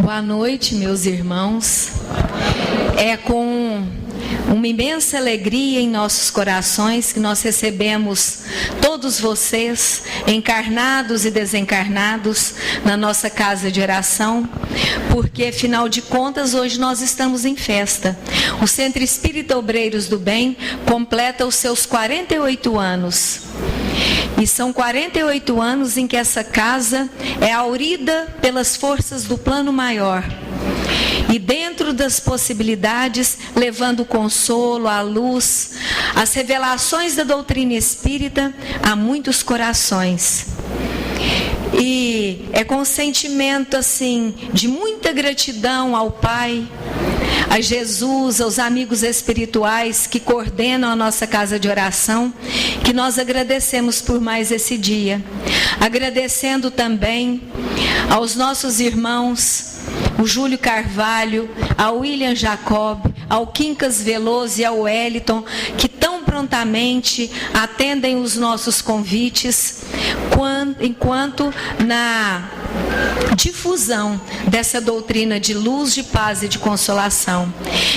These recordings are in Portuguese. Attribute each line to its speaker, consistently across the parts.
Speaker 1: Boa noite, meus irmãos. É com uma imensa alegria em nossos corações que nós recebemos todos vocês, encarnados e desencarnados, na nossa casa de oração, porque, afinal de contas, hoje nós estamos em festa. O Centro Espírita Obreiros do Bem completa os seus 48 anos. E são 48 anos em que essa casa é aurida pelas forças do plano maior. E dentro das possibilidades, levando o consolo, a luz, as revelações da doutrina espírita a muitos corações. E é com sentimento assim de muita gratidão ao Pai, a Jesus, aos amigos espirituais que coordenam a nossa casa de oração, que nós agradecemos por mais esse dia. Agradecendo também aos nossos irmãos, o Júlio Carvalho, ao William Jacob, ao Quincas Veloso e ao Wellington, que tão prontamente atendem os nossos convites, enquanto na difusão dessa doutrina de luz, de paz e de consolação.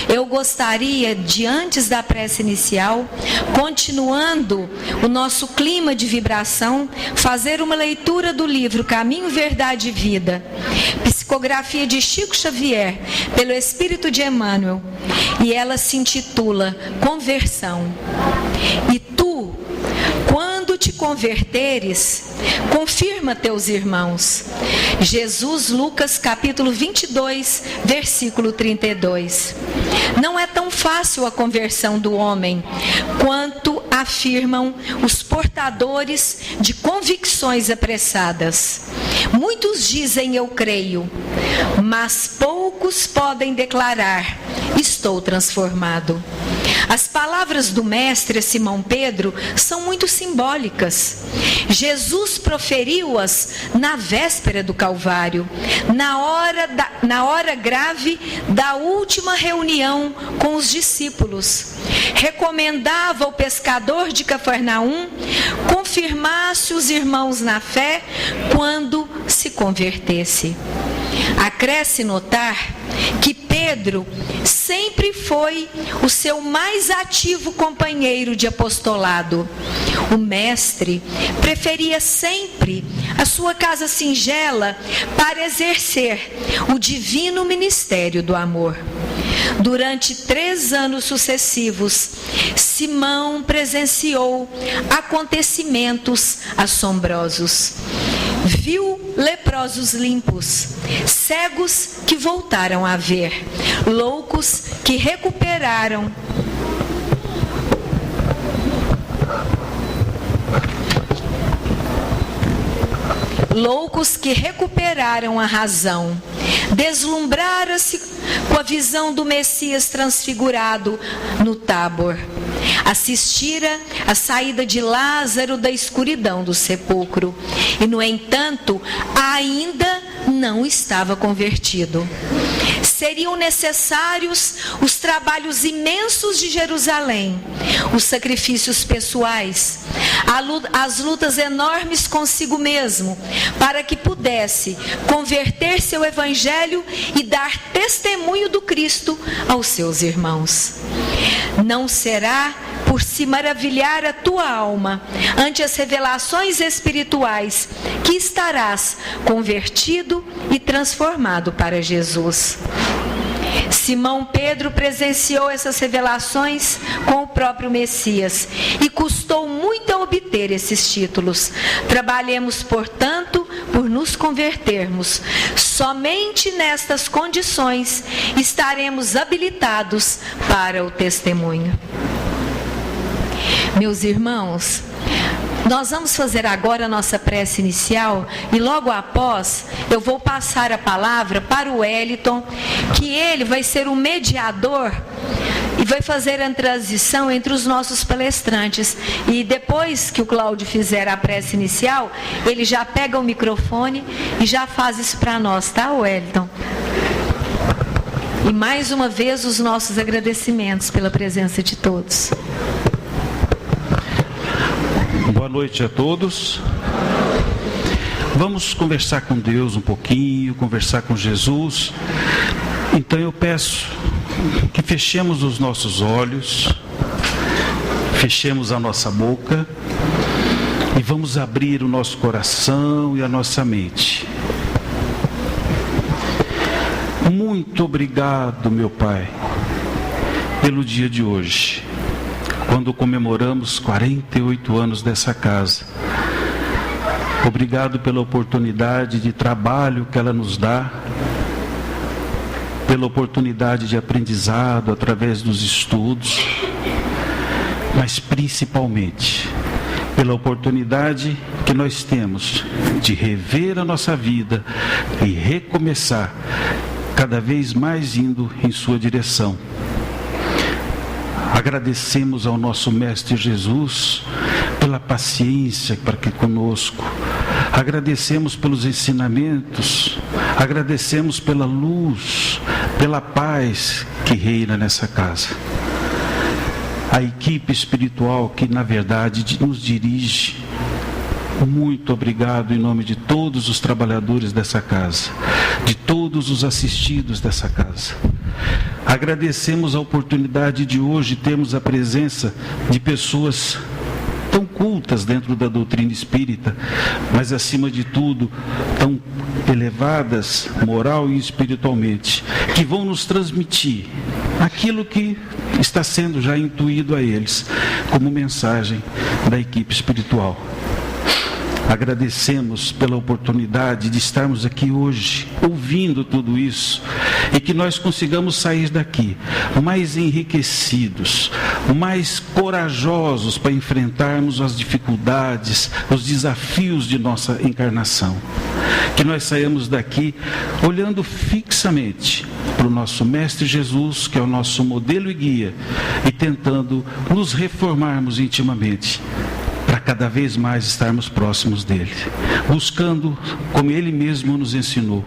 Speaker 1: Eu gostaria de, antes da prece inicial, continuando o nosso clima de vibração, fazer uma leitura do livro Caminho, Verdade e Vida, psicografia de Chico Xavier, pelo Espírito de Emmanuel, e ela se intitula Conversão. E tu, quando te converteres, confirma teus irmãos. Jesus, Lucas capítulo 22, versículo 32. Não é tão fácil a conversão do homem quanto afirmam os portadores de convicções apressadas. Muitos dizem eu creio, mas poucos podem declarar estou transformado. As palavras do mestre a Simão Pedro são muito simbólicas. Jesus proferiu-as na véspera do Calvário, na hora grave da última reunião com os discípulos. Recomendava ao pescador de Cafarnaum confirmasse os irmãos na fé quando se convertesse. Acresce notar que Pedro sempre foi o seu mais ativo companheiro de apostolado. O mestre preferia sempre a sua casa singela para exercer o divino ministério do amor. Durante 3 anos sucessivos, Simão presenciou acontecimentos assombrosos. Viu leprosos limpos, cegos que voltaram a ver, loucos que recuperaram a razão. Deslumbrara-se com a visão do Messias transfigurado no Tábor. Assistira à saída de Lázaro da escuridão do sepulcro e, no entanto, ainda não estava convertido. Seriam necessários os trabalhos imensos de Jerusalém, os sacrifícios pessoais, as lutas enormes consigo mesmo, para que pudesse converter-se ao Evangelho e dar testemunho do Cristo aos seus irmãos. Não será por se maravilhar a tua alma ante as revelações espirituais que estarás convertido e transformado para Jesus. Simão Pedro presenciou essas revelações com o próprio Messias e custou muito a obter esses títulos. Trabalhemos, portanto, por nos convertermos. Somente nestas condições estaremos habilitados para o testemunho. Meus irmãos, nós vamos fazer agora a nossa prece inicial e logo após eu vou passar a palavra para o Wellington, que ele vai ser o mediador e vai fazer a transição entre os nossos palestrantes. E depois que o Cláudio fizer a prece inicial, ele já pega o microfone e já faz isso para nós, tá, Wellington? E mais uma vez os nossos agradecimentos pela presença de todos.
Speaker 2: Boa noite a todos. Vamos conversar com Deus um pouquinho, conversar com Jesus. Então eu peço que fechemos os nossos olhos, fechemos a nossa boca e vamos abrir o nosso coração e a nossa mente. Muito obrigado, meu Pai, pelo dia de hoje, quando comemoramos 48 anos dessa casa. Obrigado pela oportunidade de trabalho que ela nos dá, pela oportunidade de aprendizado através dos estudos, mas principalmente pela oportunidade que nós temos de rever a nossa vida e recomeçar cada vez mais indo em sua direção. Agradecemos ao nosso Mestre Jesus pela paciência para que conosco. Agradecemos pelos ensinamentos, agradecemos pela luz, pela paz que reina nessa casa. A equipe espiritual que, na verdade, nos dirige, muito obrigado em nome de todos os trabalhadores dessa casa, de todos os assistidos dessa casa. Agradecemos a oportunidade de hoje termos a presença de pessoas tão cultas dentro da doutrina espírita, mas acima de tudo tão elevadas moral e espiritualmente, que vão nos transmitir aquilo que está sendo já intuído a eles como mensagem da equipe espiritual. Agradecemos pela oportunidade de estarmos aqui hoje, ouvindo tudo isso, e que nós consigamos sair daqui mais enriquecidos, mais corajosos para enfrentarmos as dificuldades, os desafios de nossa encarnação. Que nós saímos daqui olhando fixamente para o nosso Mestre Jesus, que é o nosso modelo e guia, e tentando nos reformarmos intimamente, para cada vez mais estarmos próximos dele, buscando, como ele mesmo nos ensinou,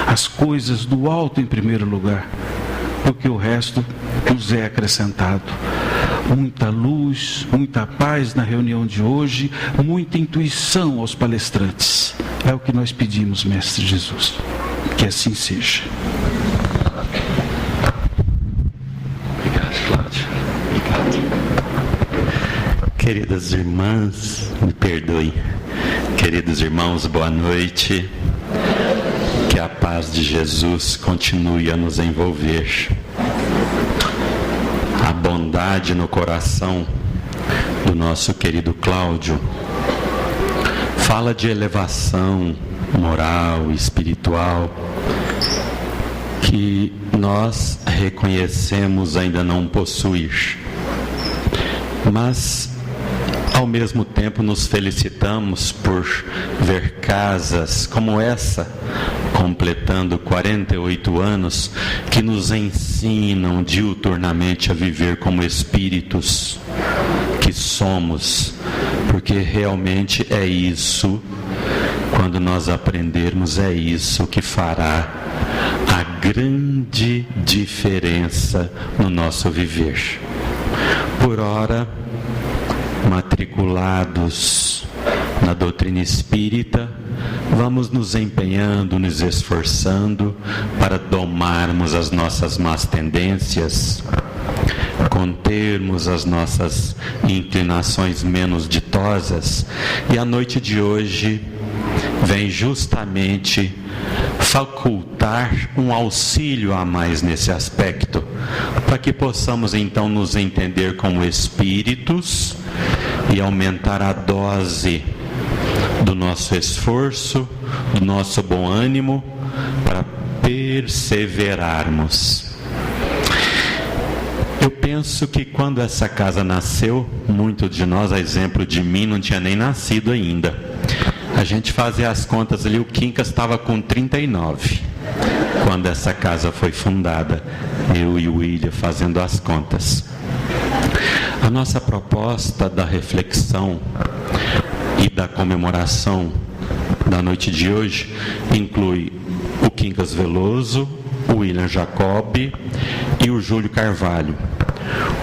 Speaker 2: as coisas do alto em primeiro lugar, porque o resto nos é acrescentado. Muita luz, muita paz na reunião de hoje, muita intuição aos palestrantes. É o que nós pedimos, Mestre Jesus. Que assim seja.
Speaker 3: Obrigado, Cláudio. Obrigado. Queridas irmãs, me perdoem. Queridos irmãos, boa noite. Que a paz de Jesus continue a nos envolver. A bondade no coração do nosso querido Cláudio fala de elevação moral e espiritual que nós reconhecemos ainda não possuir, mas ao mesmo tempo nos felicitamos por ver casas como essa, completando 48 anos, que nos ensinam diuturnamente a viver como espíritos que somos, porque realmente é isso, quando nós aprendermos, é isso que fará a grande diferença no nosso viver. Por ora, matriculados na doutrina espírita, vamos nos empenhando, nos esforçando para domarmos as nossas más tendências, contermos as nossas inclinações menos ditosas, e a noite de hoje vem justamente facultar um auxílio a mais nesse aspecto, para que possamos então nos entender como espíritos e aumentar a dose do nosso esforço, do nosso bom ânimo, para perseverarmos. Eu penso que quando essa casa nasceu, muitos de nós, a exemplo de mim, não tinha nem nascido ainda. A gente fazia as contas ali, o Quincas estava com 39, quando essa casa foi fundada, eu e o William fazendo as contas. A nossa proposta da reflexão e da comemoração da noite de hoje inclui o Quincas Veloso, o William Jacobi e o Júlio Carvalho.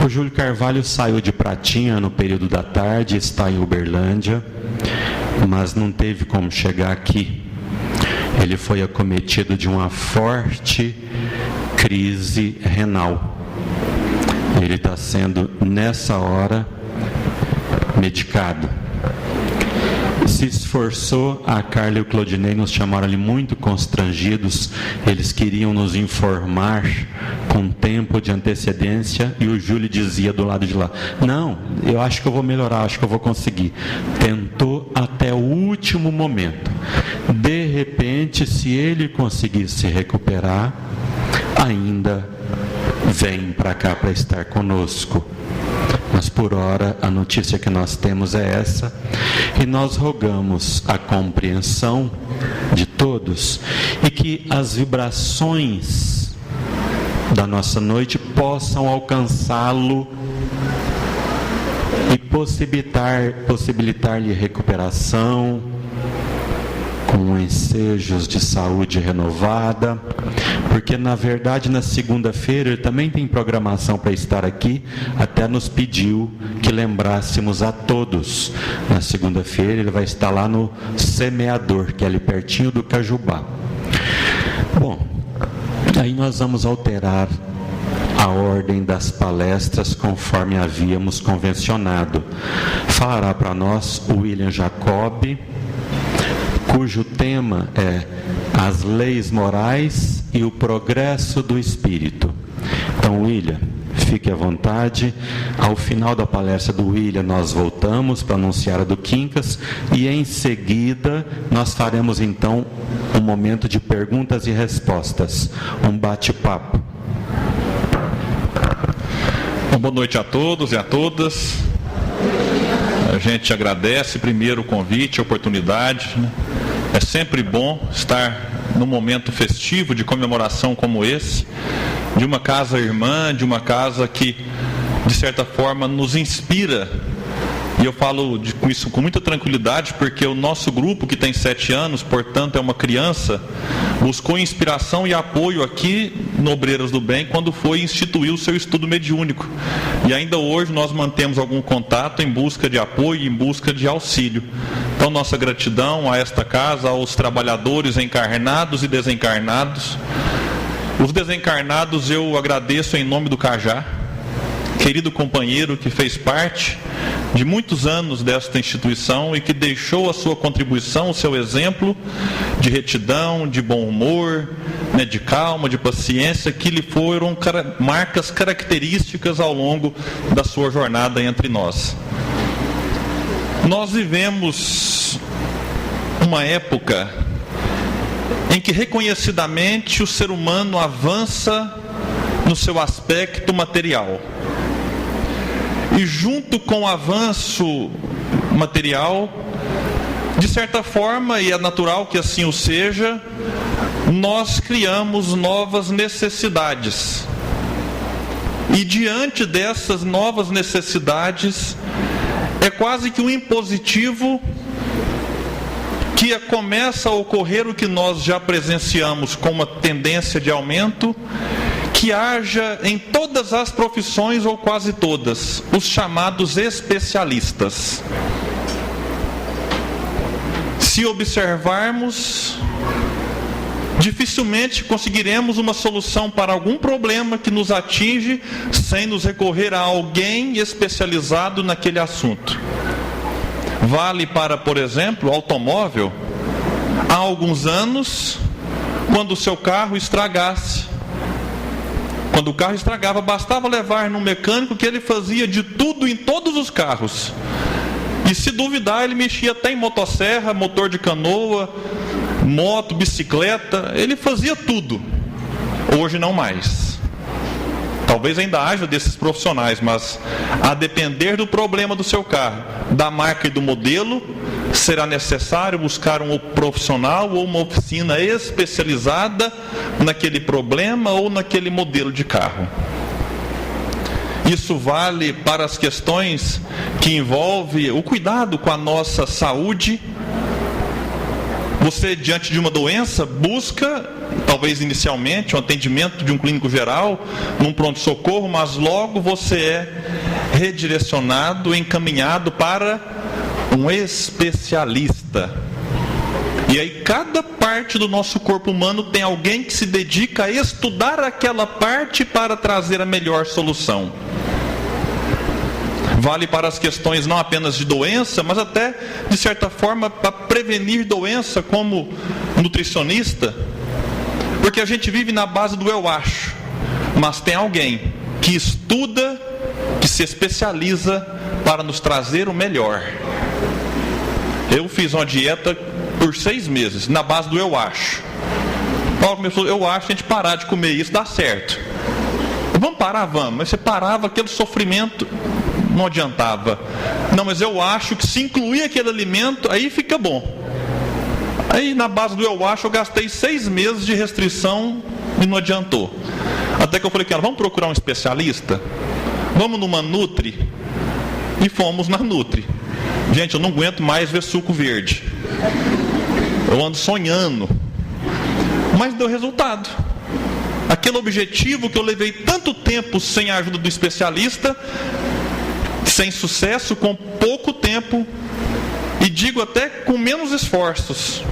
Speaker 3: O Júlio Carvalho saiu de Pratinha no período da tarde, está em Uberlândia, mas não teve como chegar aqui. Ele foi acometido de uma forte crise renal. Ele está sendo, nessa hora, medicado. Se esforçou, a Carla e o Claudinei nos chamaram ali muito constrangidos. Eles queriam nos informar com tempo de antecedência, e o Júlio dizia do lado de lá: não, eu acho que eu vou melhorar, acho que eu vou conseguir. Tentou até o último momento. De repente, se ele conseguisse se recuperar, ainda vem para cá para estar conosco. Mas por hora a notícia que nós temos é essa, e nós rogamos a compreensão de todos e que as vibrações da nossa noite possam alcançá-lo e possibilitar-lhe recuperação, com ensejos de saúde renovada, porque na verdade na segunda-feira ele também tem programação para estar aqui, até nos pediu que lembrássemos a todos. Na segunda-feira ele vai estar lá no Semeador, que é ali pertinho do Cajubá. Bom, aí nós vamos alterar a ordem das palestras conforme havíamos convencionado. Falará para nós o William Jacob, cujo tema é as leis morais e o progresso do espírito. Então, William, fique à vontade. Ao final da palestra do William, nós voltamos para anunciar a do Quincas, e em seguida nós faremos então um momento de perguntas e respostas, um bate-papo.
Speaker 4: Boa noite a todos e a todas. A gente agradece primeiro o convite, a oportunidade, né? É sempre bom estar num momento festivo de comemoração como esse, de uma casa irmã, de uma casa que, de certa forma, nos inspira. E eu falo com isso com muita tranquilidade, porque o nosso grupo, que tem 7 anos, portanto é uma criança, buscou inspiração e apoio aqui no Obreiras do Bem quando foi instituir o seu estudo mediúnico. E ainda hoje nós mantemos algum contato em busca de apoio, em busca de auxílio. Então, nossa gratidão a esta casa, aos trabalhadores encarnados e desencarnados. Os desencarnados eu agradeço em nome do Cajá, querido companheiro que fez parte de muitos anos desta instituição e que deixou a sua contribuição, o seu exemplo de retidão, de bom humor, né, de calma, de paciência, que lhe foram marcas características ao longo da sua jornada entre nós. Nós vivemos uma época em que reconhecidamente o ser humano avança no seu aspecto material. E junto com o avanço material, de certa forma, e é natural que assim o seja, nós criamos novas necessidades. E diante dessas novas necessidades, é quase que um impositivo que começa a ocorrer o que nós já presenciamos com uma tendência de aumento, que haja em todas as profissões, ou quase todas, os chamados especialistas. Se observarmos, dificilmente conseguiremos uma solução para algum problema que nos atinge sem nos recorrer a alguém especializado naquele assunto. Vale para, por exemplo, automóvel. Há alguns anos, quando o seu carro estragasse, quando o carro estragava, bastava levar no mecânico, que ele fazia de tudo em todos os carros. E se duvidar, ele mexia até em motosserra, motor de canoa, moto, bicicleta, ele fazia tudo. Hoje não mais. Talvez ainda haja desses profissionais, mas a depender do problema do seu carro, da marca e do modelo, será necessário buscar um profissional ou uma oficina especializada naquele problema ou naquele modelo de carro. Isso vale para as questões que envolvem o cuidado com a nossa saúde. Você, diante de uma doença, busca, talvez inicialmente, um atendimento de um clínico geral, num pronto-socorro, mas logo você é redirecionado, encaminhado para um especialista. E aí cada parte do nosso corpo humano tem alguém que se dedica a estudar aquela parte para trazer a melhor solução. Vale para as questões não apenas de doença, mas até, de certa forma, para prevenir doença, como nutricionista. Porque a gente vive na base do eu acho. Mas tem alguém que estuda, que se especializa para nos trazer o melhor. Eu fiz uma dieta por 6 meses, na base do eu acho. Eu acho que a gente parar de comer isso dá certo. Vamos parar? Vamos. Mas você parava, aquele sofrimento não adiantava. Não, mas eu acho que se incluir aquele alimento, aí fica bom. Aí na base do eu acho, eu gastei 6 meses de restrição e não adiantou. Até que eu falei com ela, vamos procurar um especialista? Vamos numa Nutri? E fomos na Nutri. Gente, eu não aguento mais ver suco verde. Eu ando sonhando. Mas deu resultado. Aquele objetivo que eu levei tanto tempo sem a ajuda do especialista, sem sucesso, com pouco tempo, e digo até com menos esforços,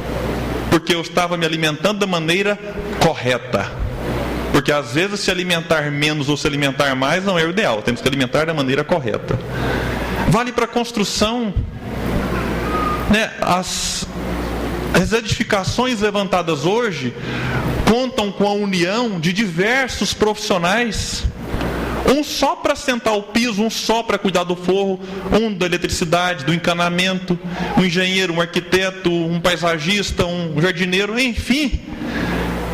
Speaker 4: porque eu estava me alimentando da maneira correta. Porque às vezes se alimentar menos ou se alimentar mais não é o ideal, temos que alimentar da maneira correta. Vale para a construção, né? As edificações levantadas hoje contam com a união de diversos profissionais. Um só para sentar o piso, um só para cuidar do forro, um da eletricidade, do encanamento, um engenheiro, um arquiteto, um paisagista, um jardineiro, enfim.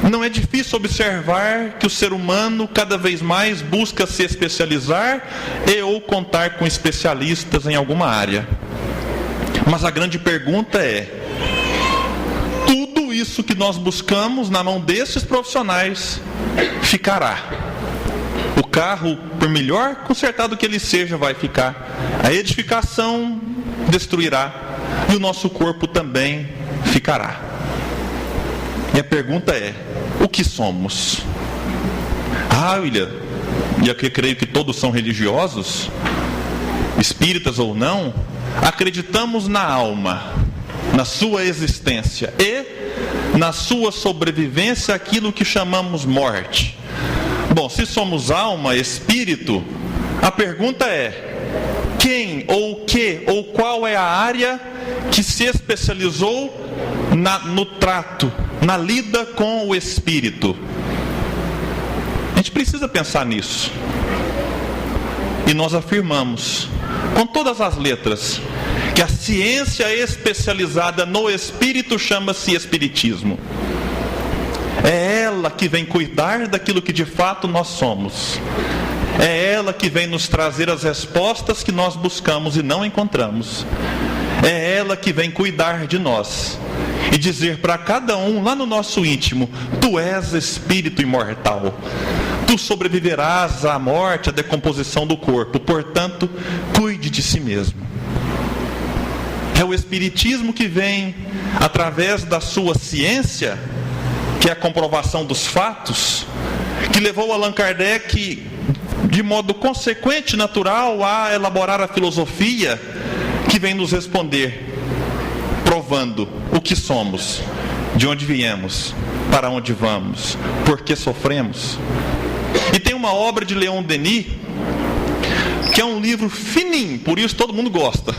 Speaker 4: Não é difícil observar que o ser humano cada vez mais busca se especializar e ou contar com especialistas em alguma área. Mas a grande pergunta é: tudo isso que nós buscamos na mão desses profissionais ficará? O carro, por melhor consertado que ele seja, vai ficar. A edificação destruirá. E o nosso corpo também ficará. E a pergunta é: o que somos? William, e aqui creio que todos são religiosos, espíritas ou não, acreditamos na alma, na sua existência e na sua sobrevivência, aquilo que chamamos morte. Bom, se somos alma, espírito, a pergunta é: quem ou o que ou qual é a área que se especializou no trato, na lida com o espírito? A gente precisa pensar nisso. E nós afirmamos, com todas as letras, que a ciência especializada no espírito chama-se espiritismo. É ela que vem cuidar daquilo que de fato nós somos. É ela que vem nos trazer as respostas que nós buscamos e não encontramos. É ela que vem cuidar de nós e dizer para cada um lá no nosso íntimo: tu és espírito imortal, tu sobreviverás à morte, à decomposição do corpo, portanto, cuide de si mesmo. É o espiritismo que vem, através da sua ciência, que é a comprovação dos fatos, que levou Allan Kardec, de modo consequente, natural, a elaborar a filosofia, que vem nos responder, provando o que somos, de onde viemos, para onde vamos, por que sofremos. E tem uma obra de Leon Denis, que é um livro fininho, por isso todo mundo gosta,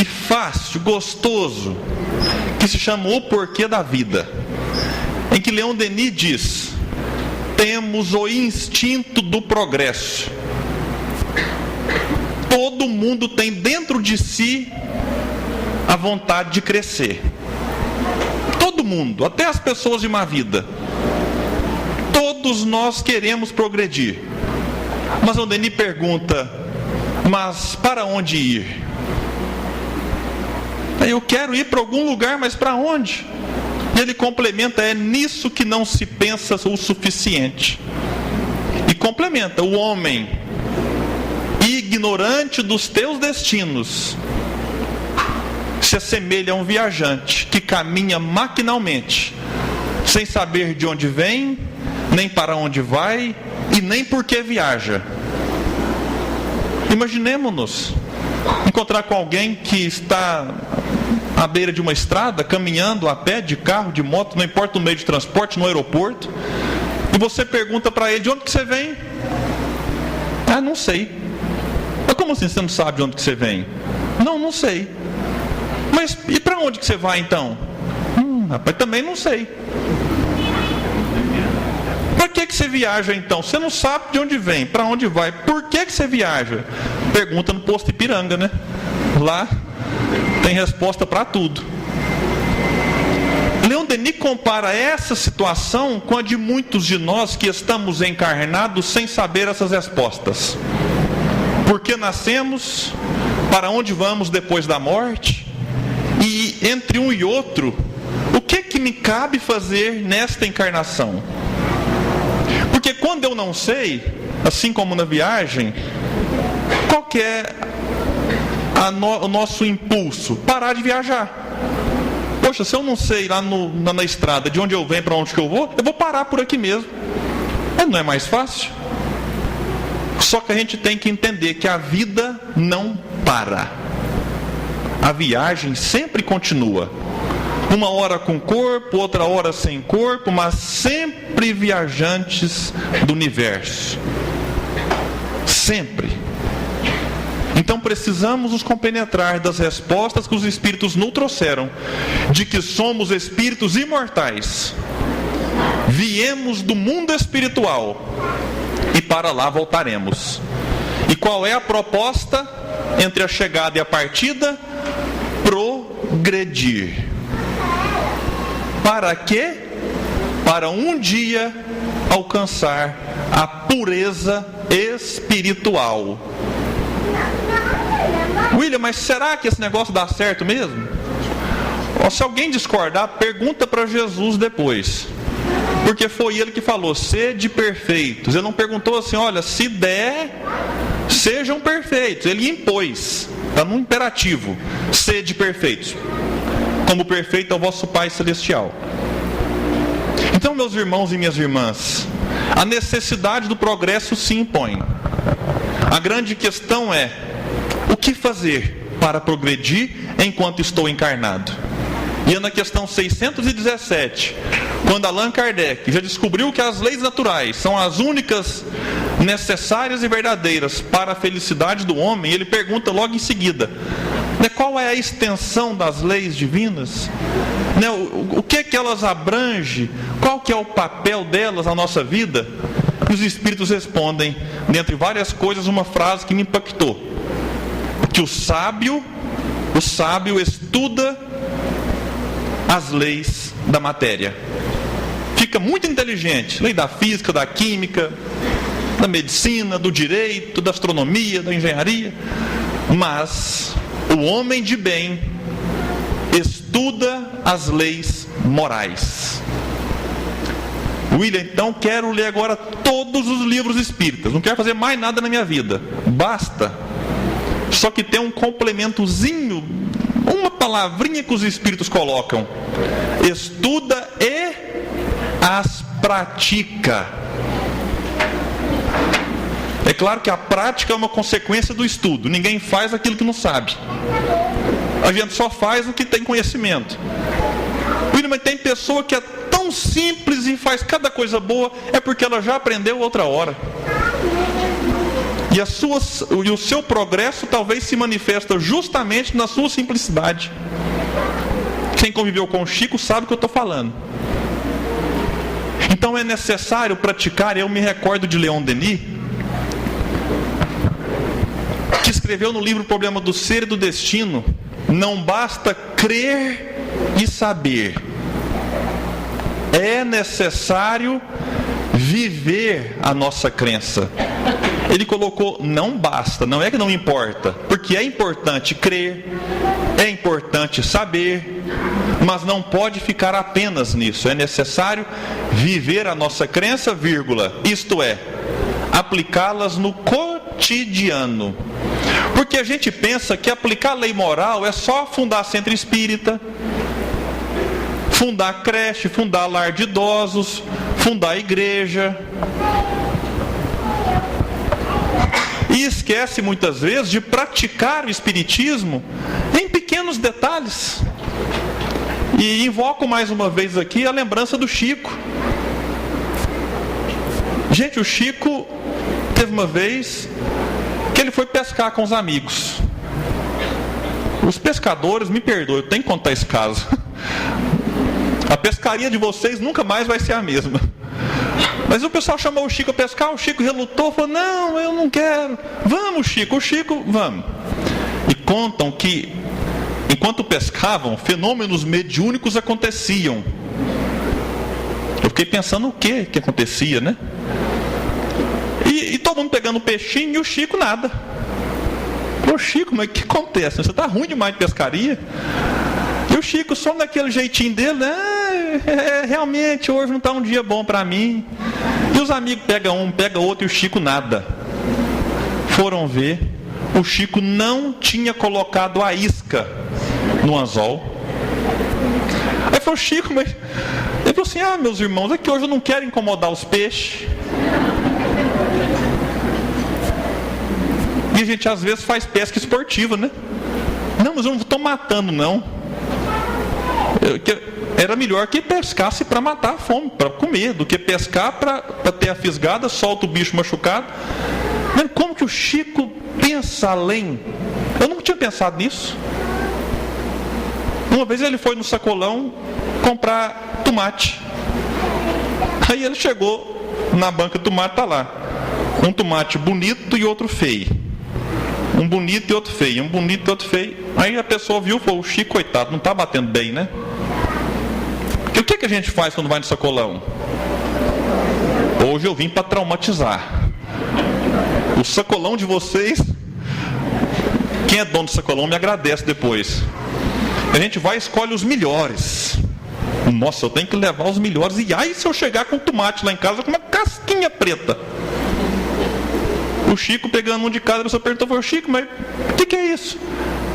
Speaker 4: e fácil, gostoso, que se chama O Porquê da Vida, em que Leon Denis diz: temos o instinto do progresso. Todo mundo tem dentro de si a vontade de crescer. Todo mundo, até as pessoas de má vida. Todos nós queremos progredir. Mas o Denis pergunta: mas para onde ir? Eu quero ir para algum lugar, mas para onde? E ele complementa: é nisso que não se pensa o suficiente. E complementa: o homem, ignorante dos teus destinos, se assemelha a um viajante que caminha maquinalmente, sem saber de onde vem, nem para onde vai e nem por que viaja. Imaginemos-nos encontrar com alguém que está à beira de uma estrada, caminhando, a pé, de carro, de moto, não importa o meio de transporte, no aeroporto, e você pergunta para ele: de onde que você vem? Ah, não sei. Mas como assim você não sabe de onde que você vem? Não sei. Mas e para onde que você vai então? Rapaz, também não sei. Para que você viaja então? Você não sabe de onde vem, para onde vai, por que você viaja? Pergunta no posto Ipiranga, né? Lá tem resposta para tudo. Leon Denis compara essa situação com a de muitos de nós que estamos encarnados sem saber essas respostas. Por que nascemos? Para onde vamos depois da morte? E entre um e outro, o que me cabe fazer nesta encarnação? Porque quando eu não sei, assim como na viagem, qual que é o nosso impulso? Parar de viajar. Poxa, se eu não sei lá na estrada de onde eu venho, para onde que eu vou parar por aqui mesmo. Não é mais fácil? Só que a gente tem que entender que a vida não para. A viagem sempre continua. Uma hora com corpo, outra hora sem corpo, mas sempre viajantes do universo. Sempre. Então precisamos nos compenetrar das respostas que os Espíritos nos trouxeram, de que somos espíritos imortais. Viemos do mundo espiritual e para lá voltaremos. E qual é a proposta entre a chegada e a partida? Progredir. Para quê? Para um dia alcançar a pureza espiritual. William, mas será que esse negócio dá certo mesmo? Se alguém discordar, pergunta para Jesus depois. Porque foi ele que falou: sede perfeitos. Ele não perguntou assim: olha, se der, sejam perfeitos. Ele impôs, está no imperativo: sede perfeitos, como perfeito é o vosso Pai Celestial. Então, meus irmãos e minhas irmãs, a necessidade do progresso se impõe. A grande questão é: o que fazer para progredir enquanto estou encarnado? E é na questão 617, quando Allan Kardec já descobriu que as leis naturais são as únicas necessárias e verdadeiras para a felicidade do homem, ele pergunta logo em seguida: qual é a extensão das leis divinas? O que elas abrangem? Qual que é o papel delas na nossa vida? E os Espíritos respondem, dentre várias coisas, uma frase que me impactou: que o sábio estuda as leis da matéria. Fica muito inteligente. Lei da física, da química, da medicina, do direito, da astronomia, da engenharia. Mas o homem de bem estuda as leis morais. William, então quero ler agora todos os livros espíritas. Não quero fazer mais nada na minha vida. Basta. Só que tem um complementozinho, uma palavrinha que os Espíritos colocam: estuda e as pratica. É claro que a prática é uma consequência do estudo. Ninguém faz aquilo que não sabe. A gente só faz o que tem conhecimento. Mas tem pessoa que é tão simples e faz cada coisa boa, é porque ela já aprendeu outra hora. E o seu progresso talvez se manifesta justamente na sua simplicidade. Quem conviveu com o Chico sabe o que eu estou falando. Então é necessário praticar. Eu me recordo de Leon Denis, que escreveu no livro O Problema do Ser e do Destino: não basta crer e saber, é necessário viver a nossa crença. Ele colocou: não basta, não é que não importa, porque é importante crer, é importante saber, mas não pode ficar apenas nisso. É necessário viver a nossa crença, vírgula, isto é, aplicá-las no cotidiano. Porque a gente pensa que aplicar a lei moral é só fundar centro espírita, fundar creche, fundar lar de idosos, fundar igreja. E esquece muitas vezes de praticar o espiritismo em pequenos detalhes. E invoco mais uma vez aqui a lembrança do Chico. Gente, o Chico teve uma vez que ele foi pescar com os amigos. Os pescadores, me perdoem, eu tenho que contar esse caso. A pescaria de vocês nunca mais vai ser a mesma. Mas o pessoal chamou o Chico a pescar, o Chico relutou, falou: não, eu não quero. Vamos, Chico, vamos. E contam que, enquanto pescavam, fenômenos mediúnicos aconteciam. Eu fiquei pensando o que acontecia, né? E todo mundo pegando peixinho e o Chico nada. Ô Chico, mas o que acontece? Você está ruim demais de pescaria? E o Chico só naquele jeitinho dele, né? Realmente, hoje não está um dia bom para mim. E os amigos pegam um, pegam outro e o Chico nada. Foram ver, o Chico não tinha colocado a isca no anzol. Aí falou: Chico, mas... Ele falou assim: meus irmãos, é que hoje eu não quero incomodar os peixes. E a gente às vezes faz pesca esportiva, né? Não, mas eu não estou matando, não. Era melhor que pescasse para matar a fome, para comer, do que pescar para ter a fisgada, solta o bicho machucado. Mas como que o Chico pensa além? Eu nunca tinha pensado nisso. Uma vez ele foi no sacolão comprar tomate. Aí ele chegou na banca de tomate, está lá um tomate bonito e outro feio. Um bonito e outro feio, um bonito e outro feio. Aí a pessoa viu e falou: o Chico, coitado, não está batendo bem, né? Porque o que a gente faz quando vai no sacolão? Hoje eu vim para traumatizar. O sacolão de vocês, quem é dono do sacolão me agradece depois. A gente vai e escolhe os melhores. Nossa, eu tenho que levar os melhores. E aí se eu chegar com tomate lá em casa com uma casquinha preta? O Chico pegando um de cada, a pessoa perguntou: Chico, mas o que é isso?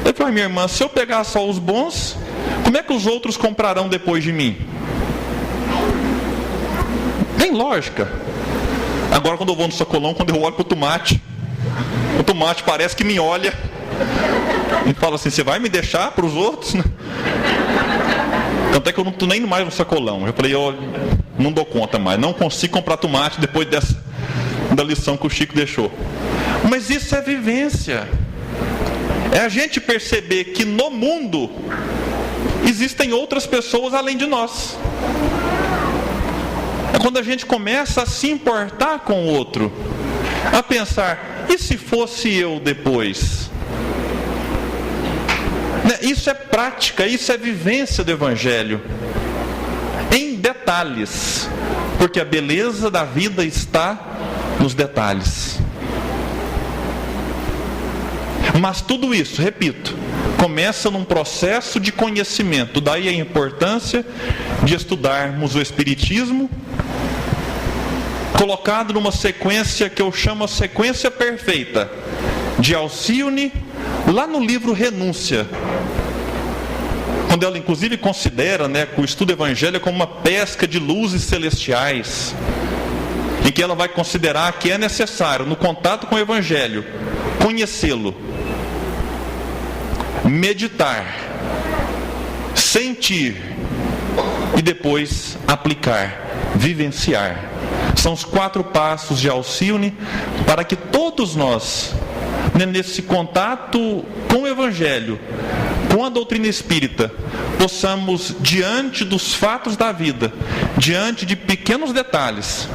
Speaker 4: Ele falou: minha irmã, se eu pegar só os bons, como é que os outros comprarão depois de mim? Tem lógica. Agora quando eu vou no sacolão, quando eu olho para o tomate parece que me olha e fala assim: você vai me deixar para os outros? Tanto é que eu não estou nem mais no sacolão. Eu falei: eu não dou conta mais, não consigo comprar tomate depois da lição que o Chico deixou. Mas isso é vivência. É a gente perceber que no mundo existem outras pessoas além de nós. É quando a gente começa a se importar com o outro, a pensar: e se fosse eu depois? Isso é prática, isso é vivência do Evangelho em detalhes, porque a beleza da vida está nos detalhes. Mas tudo isso, repito, começa num processo de conhecimento. Daí a importância de estudarmos o Espiritismo, colocado numa sequência que eu chamo a sequência perfeita, de Alcione, lá no livro Renúncia, quando ela inclusive considera, que o estudo evangélico é como uma pesca de luzes celestiais, em que ela vai considerar que é necessário, no contato com o Evangelho, conhecê-lo, meditar, sentir e depois aplicar, vivenciar. São os 4 passos de Alcione para que todos nós, nesse contato com o Evangelho, com a doutrina espírita, possamos, diante dos fatos da vida, diante de pequenos detalhes,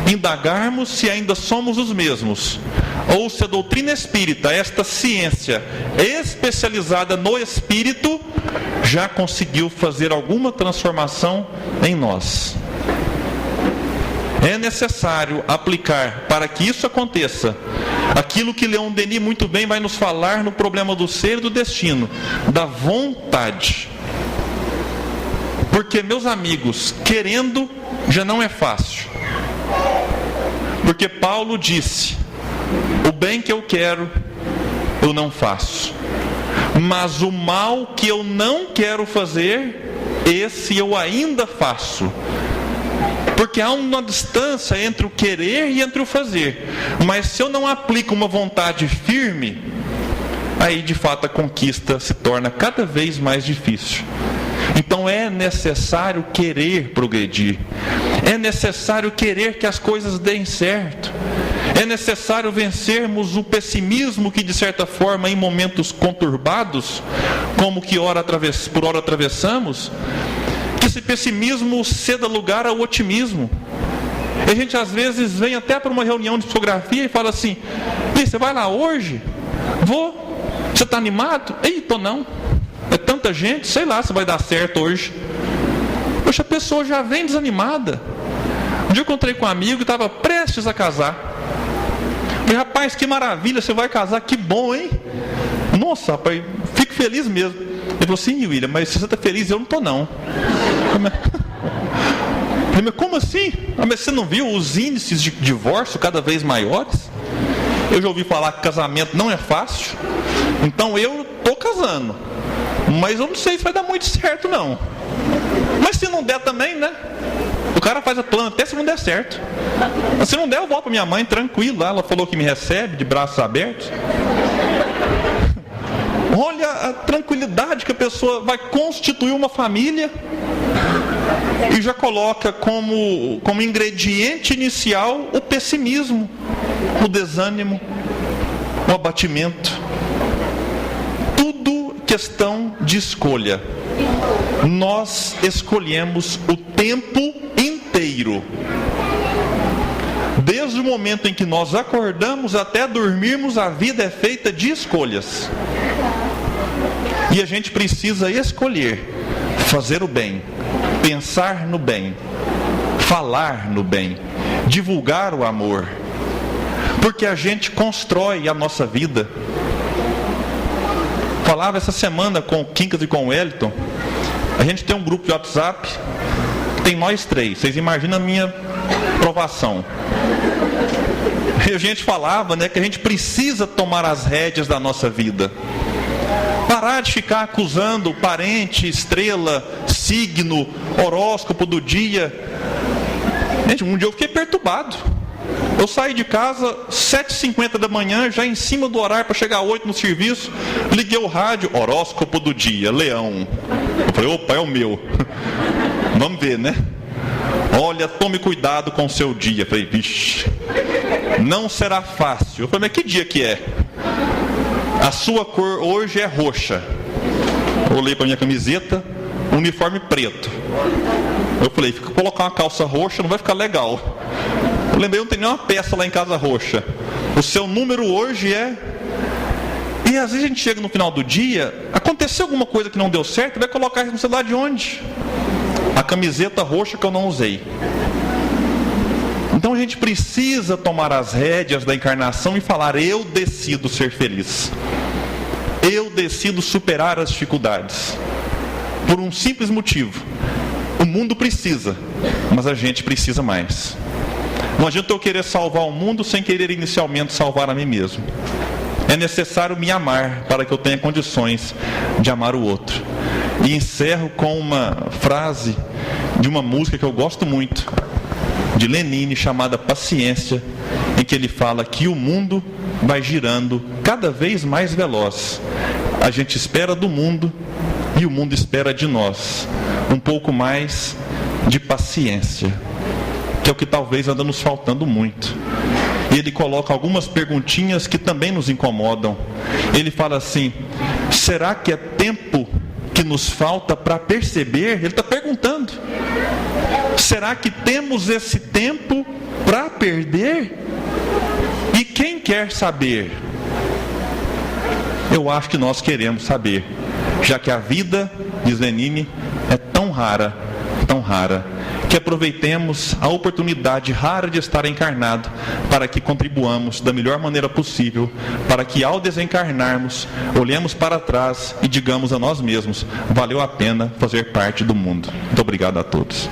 Speaker 4: indagarmos se ainda somos os mesmos, ou se a doutrina espírita, esta ciência especializada no espírito, já conseguiu fazer alguma transformação em nós. É necessário aplicar, para que isso aconteça, aquilo que Leon Denis muito bem vai nos falar no problema do ser e do destino, da vontade. Porque, meus amigos, querendo já não é fácil. Porque Paulo disse: o bem que eu quero, eu não faço, mas o mal que eu não quero fazer, esse eu ainda faço. Porque há uma distância entre o querer e entre o fazer. Mas se eu não aplico uma vontade firme, aí de fato a conquista se torna cada vez mais difícil. Então é necessário querer progredir, é necessário querer que as coisas deem certo, é necessário vencermos o pessimismo que, de certa forma, em momentos conturbados, como que por hora atravessamos, que esse pessimismo ceda lugar ao otimismo. E a gente às vezes vem até para uma reunião de psicografia e fala assim: você vai lá hoje? Vou. Você está animado? Ei, tô não. É tanta gente, sei lá se vai dar certo hoje. Poxa, a pessoa já vem desanimada. Um dia eu encontrei com um amigo que estava prestes a casar. Falei: rapaz, que maravilha, você vai casar, que bom, hein? Nossa, rapaz, fico feliz mesmo. Ele falou assim: William, mas se você está feliz, eu não estou não. Falei: mas como assim? Mas você não viu os índices de divórcio cada vez maiores? Eu já ouvi falar que casamento não é fácil. Então eu estou casando, mas eu não sei se vai dar muito certo não. Mas se não der também, né? O cara faz a plano até se não der certo. Mas se não der, eu volto para minha mãe tranquilo. Ela falou que me recebe de braços abertos. Olha a tranquilidade que a pessoa vai constituir uma família e já coloca como ingrediente inicial o pessimismo, o desânimo, o abatimento. Tudo questão de escolha. Nós escolhemos o tempo inteiro. Desde o momento em que nós acordamos até dormirmos, a vida é feita de escolhas. E a gente precisa escolher fazer o bem, pensar no bem, falar no bem, divulgar o amor. Porque a gente constrói a nossa vida. Falava essa semana com o Quincas e com o Wellington. A gente tem um grupo de WhatsApp, tem nós três. Vocês imaginam a minha provação. E a gente falava, né, que a gente precisa tomar as rédeas da nossa vida. Parar de ficar acusando parente, estrela, signo, horóscopo do dia. Gente, um dia eu fiquei perturbado. Eu saí de casa 7h50 da manhã, já em cima do horário para chegar às 8 no serviço. Liguei o rádio, horóscopo do dia, Leão. Eu falei: opa, é o meu. Vamos ver, né? Olha, tome cuidado com o seu dia. Eu falei: vixe, não será fácil. Eu falei: mas que dia que é? A sua cor hoje é roxa. Eu olhei para minha camiseta, uniforme preto. Eu falei: fica colocar uma calça roxa, não vai ficar legal. Eu lembrei, não tem nenhuma peça lá em casa roxa. O seu número hoje é... E às vezes a gente chega no final do dia, aconteceu alguma coisa que não deu certo, vai colocar a responsabilidade de onde? A camiseta roxa que eu não usei. Então a gente precisa tomar as rédeas da encarnação e falar: eu decido ser feliz. Eu decido superar as dificuldades. Por um simples motivo: o mundo precisa, mas a gente precisa mais. Não adianta eu querer salvar o mundo sem querer inicialmente salvar a mim mesmo. É necessário me amar para que eu tenha condições de amar o outro. E encerro com uma frase de uma música que eu gosto muito, de Lenine, chamada Paciência, em que ele fala que o mundo vai girando cada vez mais veloz. A gente espera do mundo e o mundo espera de nós um pouco mais de paciência, que é o que talvez anda nos faltando muito. E ele coloca algumas perguntinhas que também nos incomodam. Ele fala assim: será que é tempo que nos falta para perceber? Ele está perguntando: será que temos esse tempo para perder? E quem quer saber? Eu acho que nós queremos saber, já que a vida, diz Lenine, é tão rara, que aproveitemos a oportunidade rara de estar encarnado para que contribuamos da melhor maneira possível, para que ao desencarnarmos, olhemos para trás e digamos a nós mesmos: valeu a pena fazer parte do mundo. Muito obrigado a todos.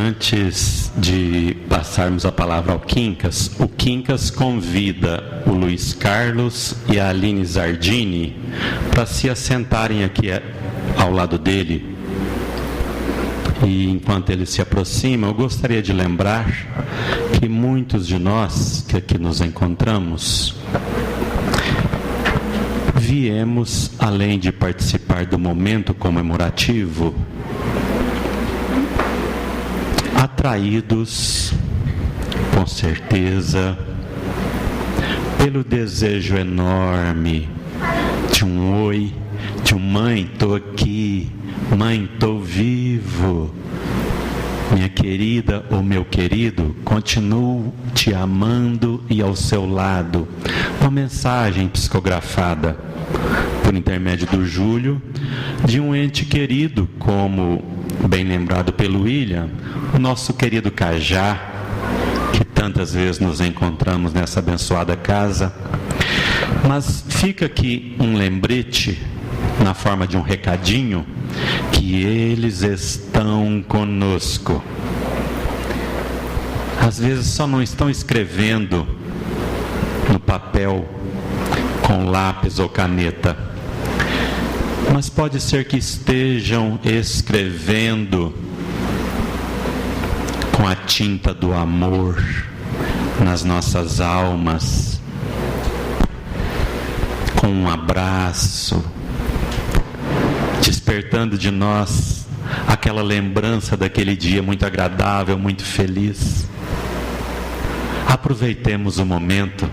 Speaker 3: Antes de passarmos a palavra ao Quincas, o Quincas convida o Luiz Carlos e a Aline Zardini para se assentarem aqui ao lado dele E enquanto ele se aproxima, eu gostaria de lembrar que muitos de nós que aqui nos encontramos viemos, além de participar do momento comemorativo, atraídos, com certeza, pelo desejo enorme de um oi, de um mãe, estou aqui, mãe, estou vivo, minha querida ou meu querido, continuo te amando e ao seu lado. Uma mensagem psicografada por intermédio do Júlio, de um ente querido, como bem lembrado pelo William, o nosso querido Cajá, que tantas vezes nos encontramos nessa abençoada casa. Mas fica aqui um lembrete, na forma de um recadinho, que eles estão conosco. Às vezes só não estão escrevendo no papel com lápis ou caneta, mas pode ser que estejam escrevendo com a tinta do amor nas nossas almas, com um abraço, despertando de nós aquela lembrança daquele dia muito agradável, muito feliz. Aproveitemos o momento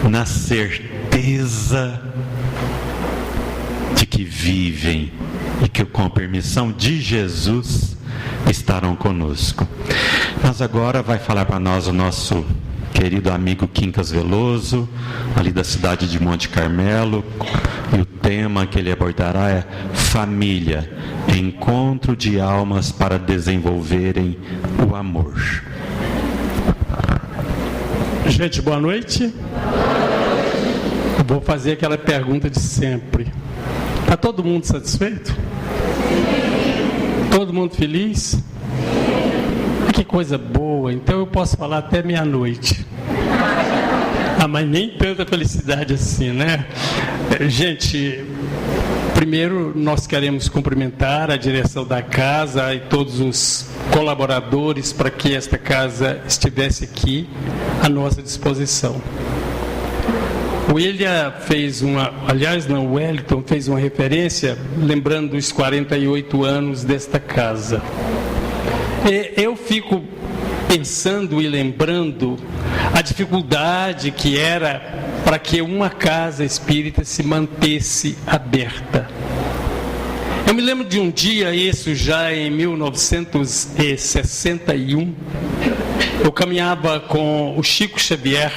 Speaker 3: na certeza de que vivem e que, com a permissão de Jesus, estarão conosco. Mas agora vai falar para nós o nosso querido amigo Quincas Veloso, ali da cidade de Monte Carmelo, e o tema que ele abordará é família, encontro de almas para desenvolverem o amor.
Speaker 5: Gente, boa noite. Vou fazer aquela pergunta de sempre. Está todo mundo satisfeito? Todo mundo feliz? Que coisa boa, então eu posso falar até meia-noite. Mas nem tanta felicidade assim, né? Gente, primeiro nós queremos cumprimentar a direção da casa e todos os colaboradores para que esta casa estivesse aqui à nossa disposição. O William fez o Wellington fez uma referência lembrando os 48 anos desta casa. Eu fico pensando e lembrando a dificuldade que era para que uma casa espírita se mantesse aberta. Eu me lembro de um dia, isso já em 1961, eu caminhava com o Chico Xavier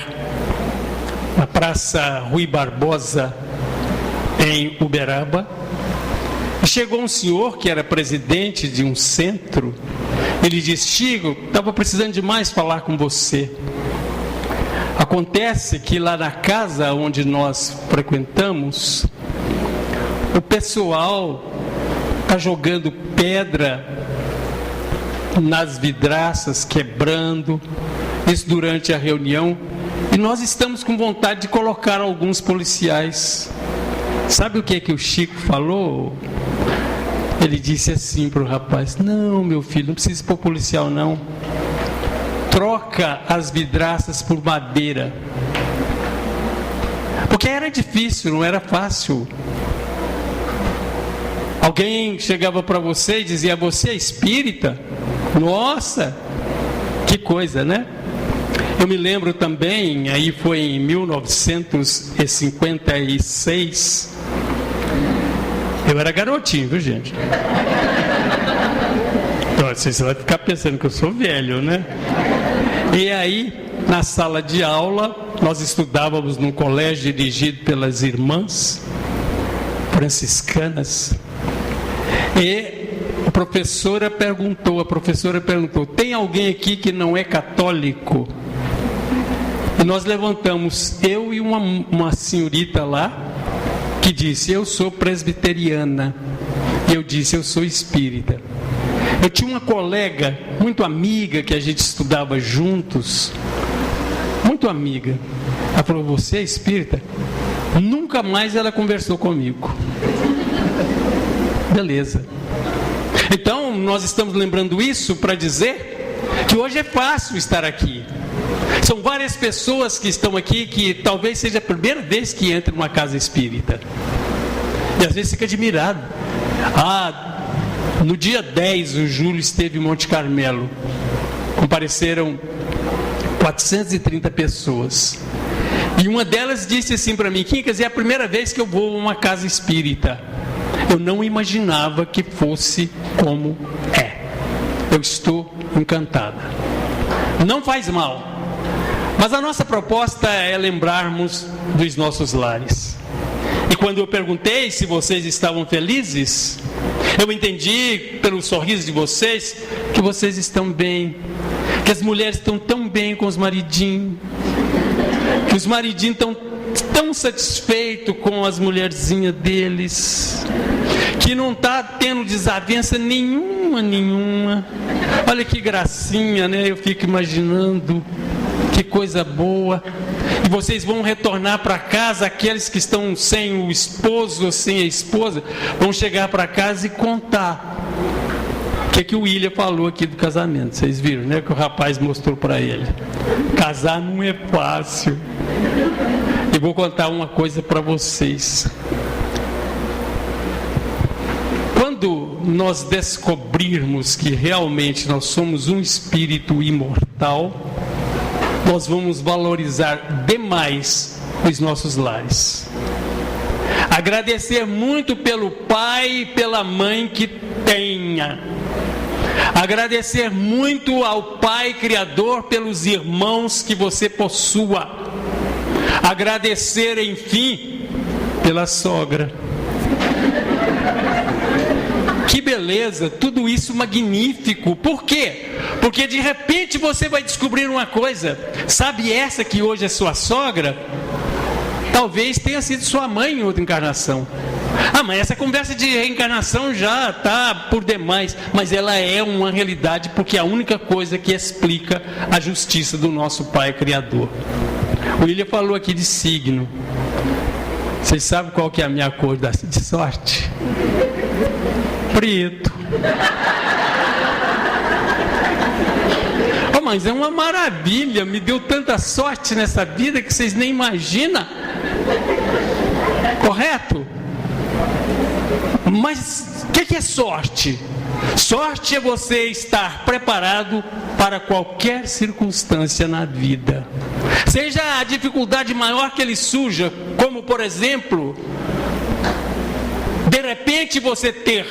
Speaker 5: na Praça Rui Barbosa, em Uberaba, e chegou um senhor que era presidente de um centro. Ele disse: Chico, estava precisando demais falar com você. Acontece que lá na casa onde nós frequentamos, o pessoal está jogando pedra nas vidraças, quebrando, isso durante a reunião, e nós estamos com vontade de colocar alguns policiais. Sabe o que o Chico falou? Ele disse assim para o rapaz: não, meu filho, não precisa pôr policial não. Troca as vidraças por madeira. Porque era difícil, não era fácil. Alguém chegava para você e dizia: você é espírita? Nossa, que coisa, né? Eu me lembro também, aí foi em 1956. Eu era garotinho, viu, gente? Então, você vai ficar pensando que eu sou velho, né? E aí, na sala de aula, nós estudávamos num colégio dirigido pelas irmãs franciscanas. E a professora perguntou: tem alguém aqui que não é católico? E nós levantamos, eu e uma senhorita lá, que disse: eu sou presbiteriana. E eu disse: eu sou espírita. Eu tinha uma colega, muito amiga, que a gente estudava juntos, muito amiga. Ela falou: você é espírita? Nunca mais ela conversou comigo. Beleza. Então, nós estamos lembrando isso para dizer que hoje é fácil estar aqui. São várias pessoas que estão aqui que talvez seja a primeira vez que entram numa casa espírita. E às vezes fica admirado. No dia 10, o Júlio esteve em Monte Carmelo. Compareceram 430 pessoas. E uma delas disse assim para mim: Quincas, é a primeira vez que eu vou a uma casa espírita. Eu não imaginava que fosse como é. Eu estou encantada. Não faz mal. Mas a nossa proposta é lembrarmos dos nossos lares. E quando eu perguntei se vocês estavam felizes, eu entendi pelo sorriso de vocês que vocês estão bem, que as mulheres estão tão bem com os maridinhos, que os maridinhos estão tão satisfeitos com as mulherzinhas deles, que não está tendo desavença nenhuma. Olha que gracinha, né? Eu fico imaginando, que coisa boa. E vocês vão retornar para casa, aqueles que estão sem o esposo ou sem a esposa, vão chegar para casa e contar o que o William falou aqui do casamento. Vocês viram, né? Que o rapaz mostrou para ele. Casar não é fácil. E vou contar uma coisa para vocês. Quando nós descobrirmos que realmente nós somos um espírito imortal, nós vamos valorizar demais os nossos lares. Agradecer muito pelo pai e pela mãe que tenha. Agradecer muito ao Pai Criador pelos irmãos que você possua. Agradecer, enfim, pela sogra. Que beleza, tudo isso magnífico. Por quê? Porque de repente você vai descobrir uma coisa. Sabe essa que hoje é sua sogra? Talvez tenha sido sua mãe em outra encarnação. Mas essa conversa de reencarnação já está por demais. Mas ela é uma realidade, porque é a única coisa que explica a justiça do nosso Pai Criador. O William falou aqui de signo. Vocês sabem qual que é a minha cor de sorte? Preto. Mas é uma maravilha, me deu tanta sorte nessa vida que vocês nem imaginam. Correto? Mas o que é sorte? Sorte é você estar preparado para qualquer circunstância na vida. Seja a dificuldade maior que ele surja, como por exemplo, de repente você ter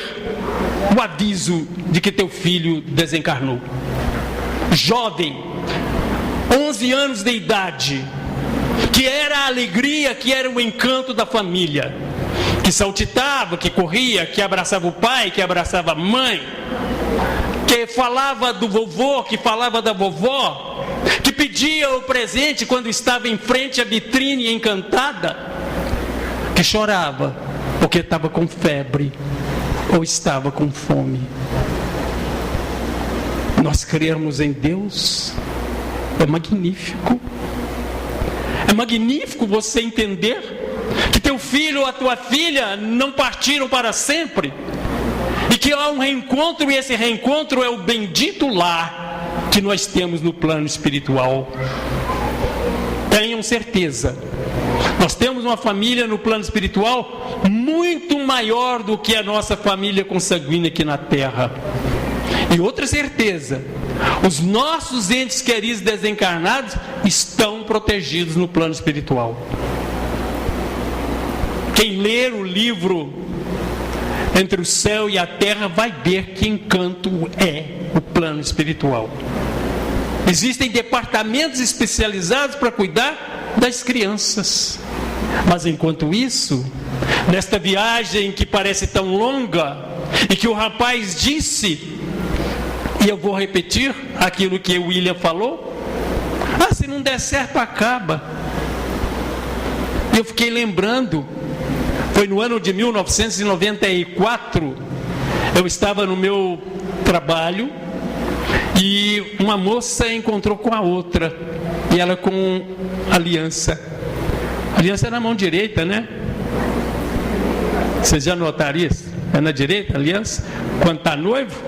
Speaker 5: o aviso de que teu filho desencarnou. Jovem, 11 anos de idade, que era a alegria, que era o encanto da família, que saltitava, que corria, que abraçava o pai, que abraçava a mãe, que falava do vovô, que falava da vovó, que pedia o presente quando estava em frente à vitrine encantada, que chorava porque estava com febre ou estava com fome. Nós crermos em Deus é magnífico. É magnífico você entender que teu filho ou a tua filha não partiram para sempre, e que há um reencontro, e esse reencontro é o bendito lar que nós temos no plano espiritual. Tenham certeza, nós temos uma família no plano espiritual muito maior do que a nossa família consanguínea aqui na terra. E outra certeza, os nossos entes queridos desencarnados estão protegidos no plano espiritual. Quem ler o livro Entre o Céu e a Terra vai ver que encanto é o plano espiritual. Existem departamentos especializados para cuidar das crianças. Mas enquanto isso, nesta viagem que parece tão longa, e que o rapaz disse, e eu vou repetir aquilo que o William falou: se não der certo, acaba. Eu fiquei lembrando, foi no ano de 1994, eu estava no meu trabalho, e uma moça encontrou com a outra, e ela com aliança. Aliança é na mão direita, né? Vocês já notaram isso? É na direita, aliança? Quando está noivo?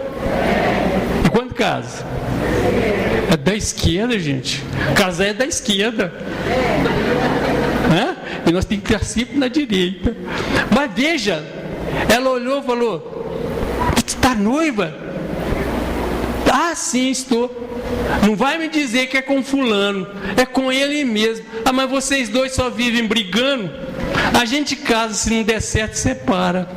Speaker 5: E quando casa? É da esquerda, gente. Casar é da esquerda. E nós temos que estar sempre na direita. Mas veja, ela olhou e falou: está noiva? Ah, sim, estou. Não vai me dizer que é com fulano, é com ele mesmo. Ah, mas vocês dois só vivem brigando. A gente casa, se não der certo, separa.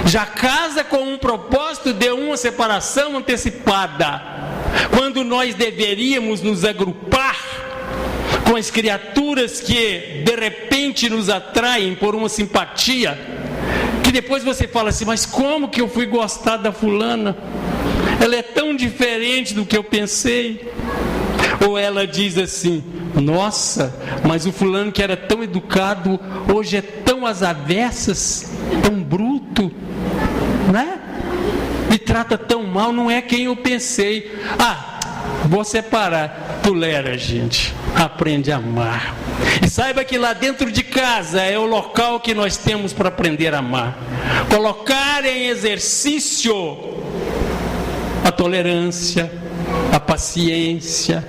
Speaker 5: Já casa com um propósito de uma separação antecipada, quando nós deveríamos nos agrupar com as criaturas que de repente nos atraem por uma simpatia, que depois você fala assim: mas como que eu fui gostar da fulana? Ela é tão diferente do que eu pensei. Ou ela diz assim: nossa, mas o fulano que era tão educado hoje é tão às avessas, tão bruto, né? Me trata tão mal, não é quem eu pensei. Ah, vou separar. Tolera, gente. Aprende a amar. E saiba que lá dentro de casa é o local que nós temos para aprender a amar. Colocar em exercício a tolerância, a paciência,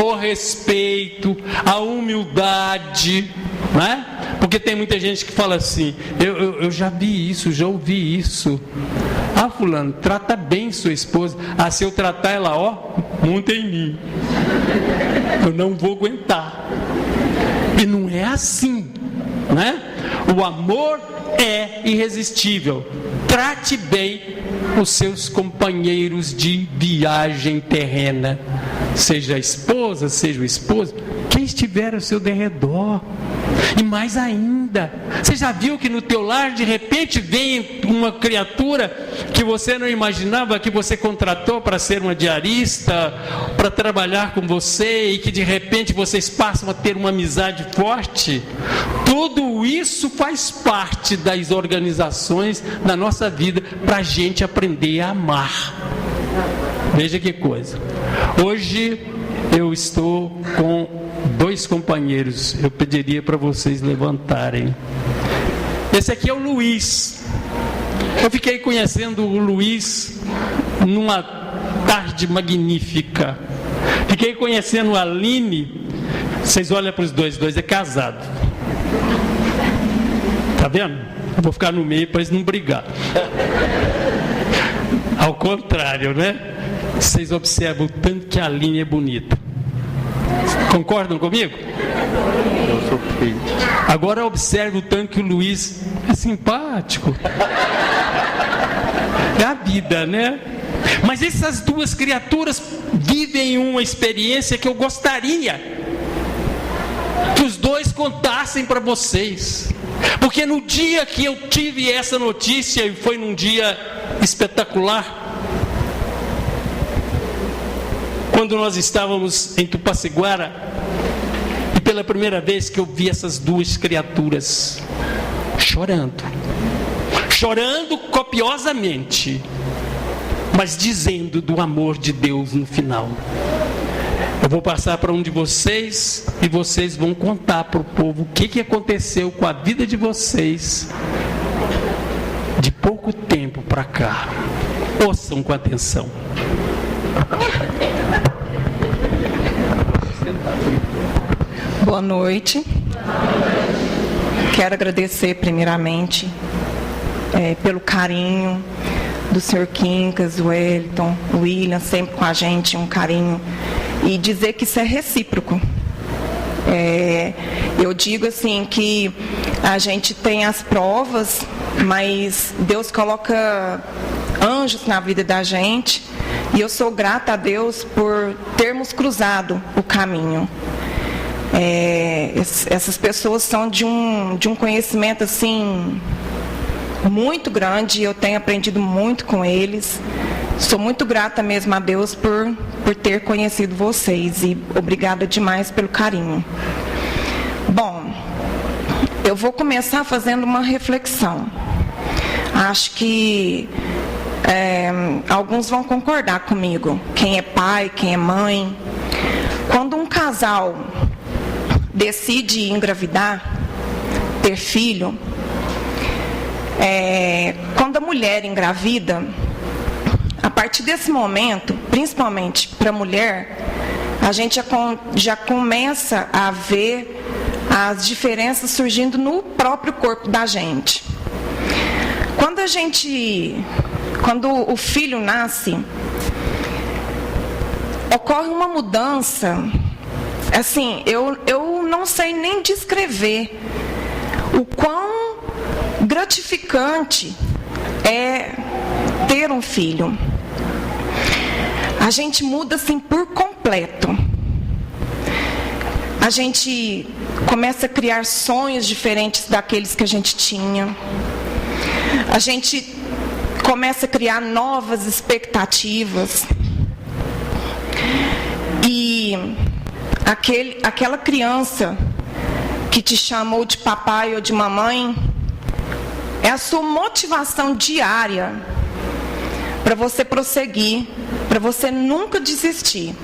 Speaker 5: o respeito, a humildade, né? Porque tem muita gente que fala assim: eu já vi isso, já ouvi isso. Ah, fulano, trata bem sua esposa. Ah, se eu tratar ela, monta em mim. Eu não vou aguentar. E não é assim, né? O amor é irresistível. Trate bem os seus companheiros de viagem terrena, seja a esposa, seja o esposo, quem estiver ao seu derredor. E mais ainda, você já viu que no teu lar de repente vem uma criatura que você não imaginava, que você contratou para ser uma diarista, para trabalhar com você, e que de repente vocês passam a ter uma amizade forte? Tudo isso faz parte das organizações da nossa vida para a gente aprender a amar. Veja que coisa. Hoje eu estou com 2 companheiros. Eu pediria para vocês levantarem. Esse aqui é o Luiz. Eu fiquei conhecendo o Luiz numa tarde magnífica. Fiquei conhecendo a Aline. Vocês olham para os dois é casado. Tá vendo? Eu vou ficar no meio para eles não brigar. Ao contrário, né? Vocês observam o tanto que a Aline é bonita. Concordam comigo?
Speaker 3: Eu sou filho.
Speaker 5: Agora observe o tanto que o Luiz é simpático. É a vida, né? Mas essas 2 criaturas vivem uma experiência que eu gostaria que os 2 contassem para vocês. Porque no dia que eu tive essa notícia, e foi num dia espetacular, quando nós estávamos em Tupaciguara, e pela primeira vez que eu vi essas 2 criaturas chorando copiosamente, mas dizendo do amor de Deus no final. Eu vou passar para um de vocês e vocês vão contar para o povo o que aconteceu com a vida de vocês de pouco tempo para cá. Ouçam com atenção.
Speaker 6: Boa noite. Quero agradecer primeiramente pelo carinho do Sr. Quincas, o Wellington, o William, sempre com a gente, um carinho, e dizer que isso é recíproco. Eu digo assim que a gente tem as provas, mas Deus coloca anjos na vida da gente, e eu sou grata a Deus por termos cruzado o caminho. Essas pessoas são de um conhecimento assim muito grande, eu tenho aprendido muito com eles. Sou muito grata mesmo a Deus por ter conhecido vocês, e obrigada demais pelo carinho. Bom, eu vou começar fazendo uma reflexão. Acho que alguns vão concordar comigo, quem é pai, quem é mãe. Quando um casal decide engravidar, ter filho, quando a mulher engravida, a partir desse momento, principalmente para a mulher, a gente já começa a ver as diferenças surgindo no próprio corpo da gente. Quando o filho nasce, ocorre uma mudança, assim, eu não sei nem descrever o quão gratificante é ter um filho. A gente muda assim por completo. A gente começa a criar sonhos diferentes daqueles que a gente tinha. A gente começa a criar novas expectativas. E aquela criança que te chamou de papai ou de mamãe é a sua motivação diária para você prosseguir, para você nunca desistir.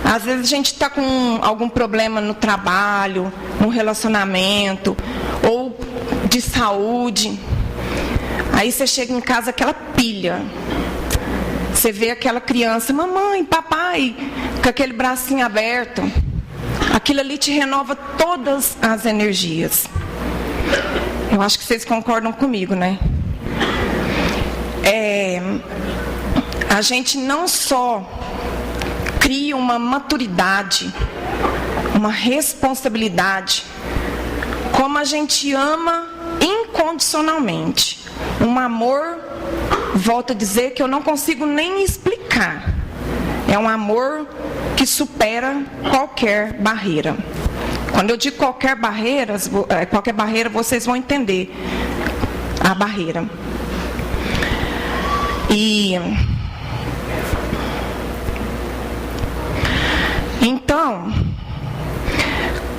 Speaker 6: Às vezes a gente está com algum problema no trabalho, no relacionamento, ou de saúde. Aí você chega em casa, aquela pilha. Você vê aquela criança, mamãe, papai, com aquele bracinho aberto. Aquilo ali te renova todas as energias. Eu acho que vocês concordam comigo, né? A gente não só cria uma maturidade, uma responsabilidade, como a gente ama incondicionalmente. Um amor, volto a dizer, que eu não consigo nem explicar. É um amor que supera qualquer barreira. Quando eu digo qualquer barreira, vocês vão entender a barreira. E então,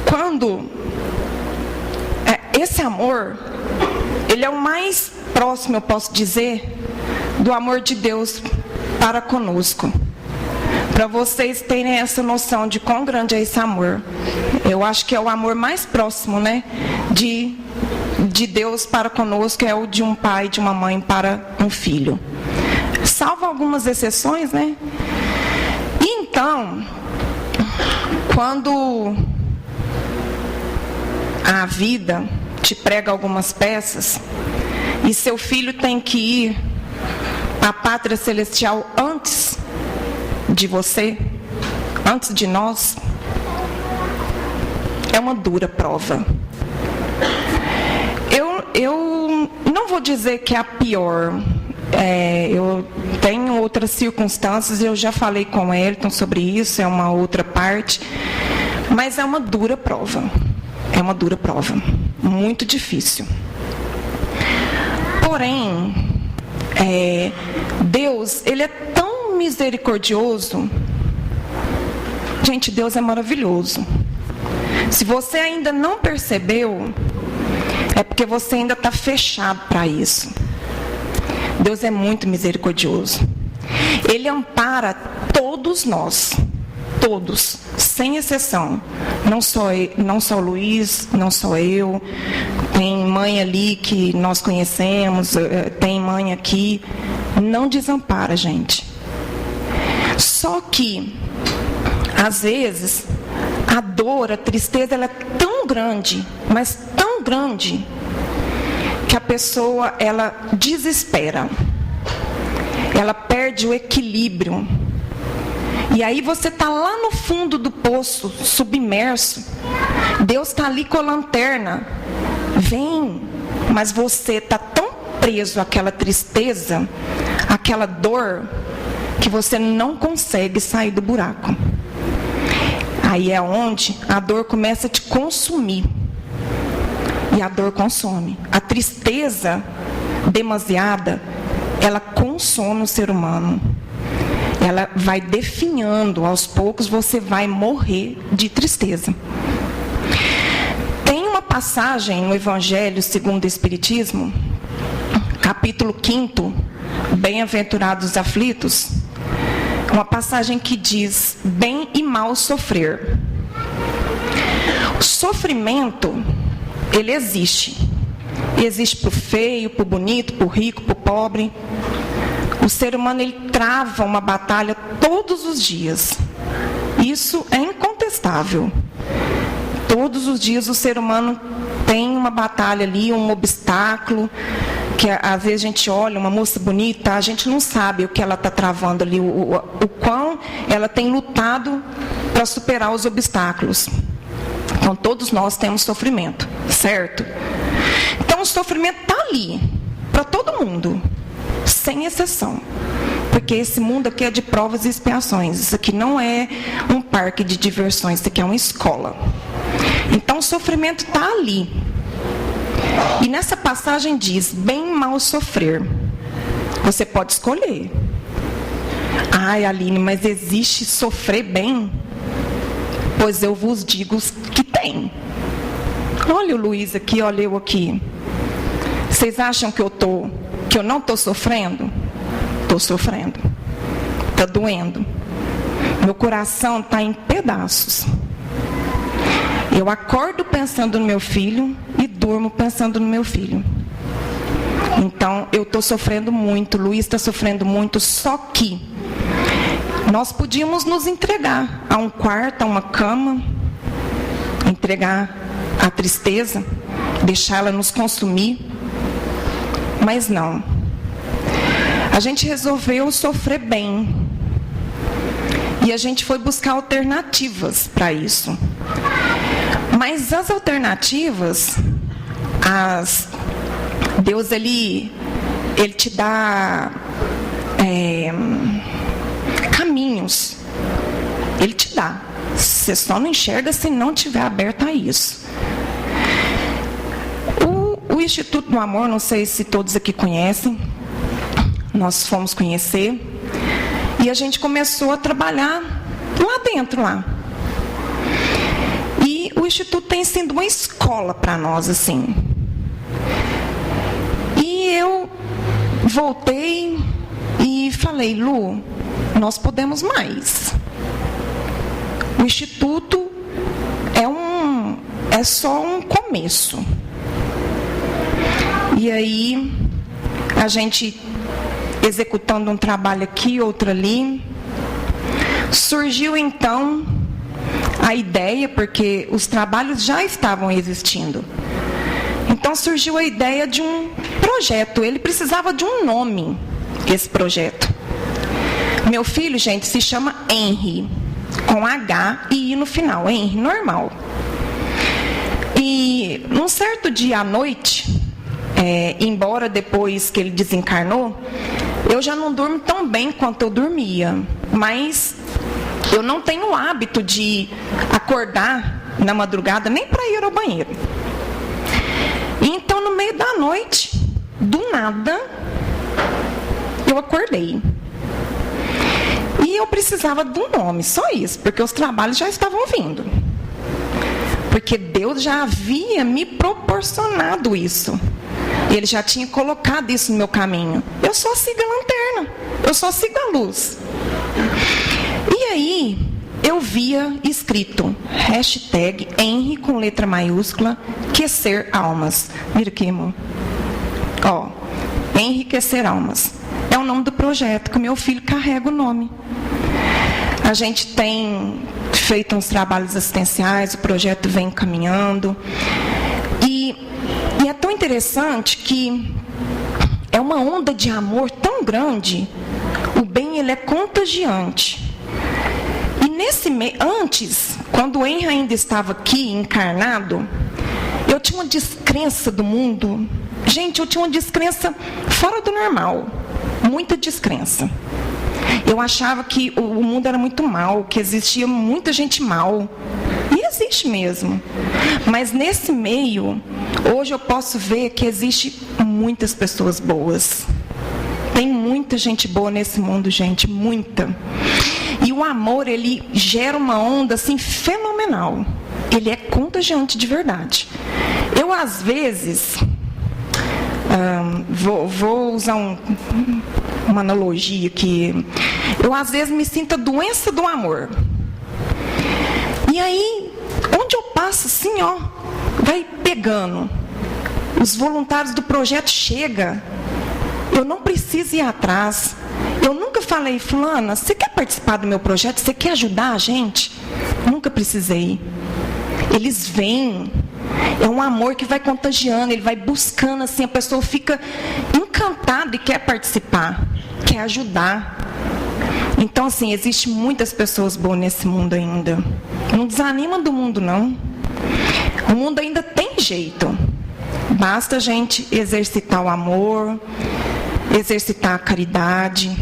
Speaker 6: quando esse amor, ele é o mais próximo, eu posso dizer, do amor de Deus para conosco. Para vocês terem essa noção de quão grande é esse amor. Eu acho que é o amor mais próximo, né, de Deus para conosco, é o de um pai e de uma mãe para um filho. Salvo algumas exceções, né? E então, quando a vida te prega algumas peças e seu filho tem que ir à pátria celestial antes de você, antes de nós, é uma dura prova. Eu não vou dizer que é a pior. Eu tenho outras circunstâncias, eu já falei com o Elton sobre isso, é uma outra parte, mas é uma dura prova. É uma dura prova, muito difícil. Porém, Deus, Ele é tão misericordioso. Gente, Deus é maravilhoso. Se você ainda não percebeu, é porque você ainda está fechado para isso. Deus é muito misericordioso. Ele ampara todos nós, todos, sem exceção. Não só o Luiz, não só eu. Tem mãe ali que nós conhecemos, tem mãe aqui. Não desampara, gente. Só que, às vezes, a dor, a tristeza, ela é tão grande, mas tão grande, que a pessoa, ela desespera. Ela perde o equilíbrio. E aí você está lá no fundo do poço, submerso. Deus está ali com a lanterna. Vem, mas você está tão preso àquela tristeza, àquela dor, que você não consegue sair do buraco. Aí é onde a dor começa a te consumir. E a dor consome. A tristeza demasiada, ela consome o ser humano. Ela vai definhando, aos poucos você vai morrer de tristeza. Tem uma passagem no Evangelho segundo o Espiritismo, capítulo 5, Bem-aventurados os aflitos, uma passagem que diz: bem e mal sofrer. O sofrimento, ele existe. existe para o feio, para o bonito, para o rico, para o pobre. O ser humano, ele trava uma batalha todos os dias. Isso é incontestável. Todos os dias o ser humano tem uma batalha ali, um obstáculo, que às vezes a gente olha uma moça bonita, a gente não sabe o que ela está travando ali, o quão ela tem lutado para superar os obstáculos. Então todos nós temos sofrimento, certo? Então o sofrimento está ali, para todo mundo, sem exceção. Porque esse mundo aqui é de provas e expiações. Isso aqui não é um parque de diversões, isso aqui é uma escola. Então o sofrimento está ali. E nessa passagem diz, bem mal sofrer. Você pode escolher. Ai, Aline, mas existe sofrer bem? Pois eu vos digo que tem. Olha o Luiz aqui, olha eu aqui. Vocês acham que eu não estou sofrendo? Estou sofrendo. Está doendo. Meu coração está em pedaços. Eu acordo pensando no meu filho e durmo pensando no meu filho. Então, eu estou sofrendo muito, Luiz está sofrendo muito, só que nós podíamos nos entregar a um quarto, a uma cama, entregar a tristeza, deixá-la nos consumir, mas não. A gente resolveu sofrer bem. E a gente foi buscar alternativas para isso. Mas as alternativas, Deus ele te dá caminhos. Ele te dá. Você só não enxerga se não estiver aberto a isso. O Instituto do Amor, não sei se todos aqui conhecem, nós fomos conhecer, e a gente começou a trabalhar lá dentro, lá. E o Instituto tem sido uma escola para nós, assim. E eu voltei e falei, Lu, nós podemos mais. O Instituto é só um começo. E aí, a gente executando um trabalho aqui, outro ali, surgiu então a ideia, porque os trabalhos já estavam existindo. Então surgiu a ideia de um projeto, ele precisava de um nome, esse projeto. Meu filho, gente, se chama Henry, com H e I no final, Henry, normal. E num certo dia à noite, embora depois que ele desencarnou, eu já não durmo tão bem quanto eu dormia, mas eu não tenho o hábito de acordar na madrugada nem para ir ao banheiro. E então, no meio da noite, do nada, eu acordei. E eu precisava de um nome, só isso, porque os trabalhos já estavam vindo. Porque Deus já havia me proporcionado isso. Ele já tinha colocado isso no meu caminho. Eu só sigo a lanterna, eu só sigo a luz. E aí, eu via escrito, hashtag Henry com letra maiúscula, Aquecer Almas. Mira aqui, irmão. Ó, Enriquecer Almas. É o nome do projeto, que o meu filho carrega o nome. A gente tem feito uns trabalhos assistenciais, o projeto vem caminhando. E é tão interessante que é uma onda de amor tão grande, o bem ele é contagiante. E antes, quando o Henry ainda estava aqui, encarnado, eu tinha uma descrença do mundo. Gente, eu tinha uma descrença fora do normal, muita descrença. Eu achava que o mundo era muito mal, que existia muita gente mal. E existe mesmo. Mas nesse meio, hoje eu posso ver que existe muitas pessoas boas. Tem muita gente boa nesse mundo, gente, muita. E o amor, ele gera uma onda assim fenomenal. Ele é contagiante de verdade. Eu, às vezes, vou usar uma analogia aqui. Eu, às vezes, me sinto a doença do amor. E aí, onde eu passo assim, ó, vai pegando. Os voluntários do projeto chegam. Eu não preciso ir atrás. Eu nunca falei, fulana, você quer participar do meu projeto? Você quer ajudar a gente? Nunca precisei. Eles vêm. É um amor que vai contagiando, ele vai buscando, assim, a pessoa fica encantada e quer participar, quer ajudar. Então, assim, existe muitas pessoas boas nesse mundo ainda. Não desanima do mundo, não. O mundo ainda tem jeito. Basta a gente exercitar o amor, exercitar a caridade.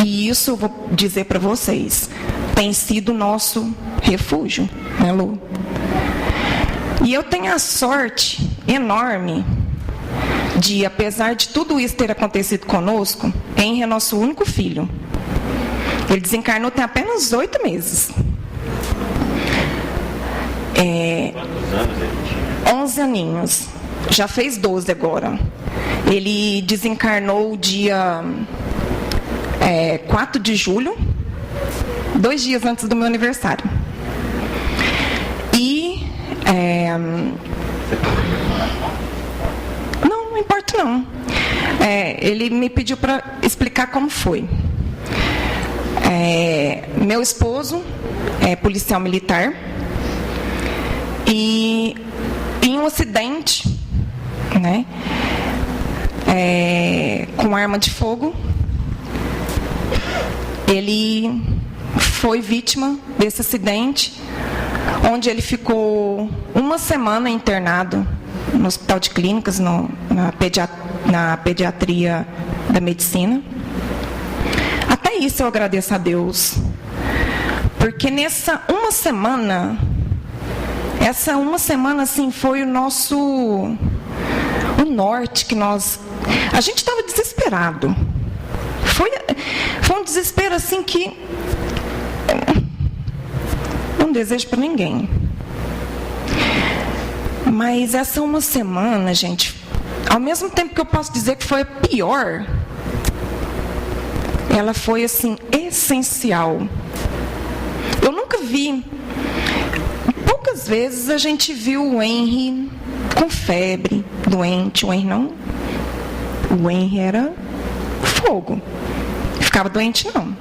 Speaker 6: E isso, eu vou dizer para vocês, tem sido o nosso refúgio, né, Lu? E eu tenho a sorte enorme de, apesar de tudo isso ter acontecido conosco, Henry é nosso único filho. Ele desencarnou tem apenas 8 meses.
Speaker 3: Quantos anos ele tinha?
Speaker 6: 11 aninhos. Já fez 12 agora. Ele desencarnou dia 4 de julho, 2 dias antes do meu aniversário. E... não importa não. Ele me pediu para explicar como foi. Meu esposo é policial militar e em um acidente, né, com arma de fogo, ele foi vítima desse acidente, onde ele ficou 1 semana internado no Hospital de Clínicas, na pediatria da medicina. Até isso eu agradeço a Deus, porque nessa 1 semana, essa 1 semana assim foi o norte que a gente estava desesperado. Foi um desespero assim que não desejo para ninguém. Mas essa 1 semana, gente, ao mesmo tempo que eu posso dizer que foi a pior, ela foi assim essencial. Eu nunca vi, poucas vezes a gente viu o Henry com febre, doente. O Henry era fogo, ficava doente não.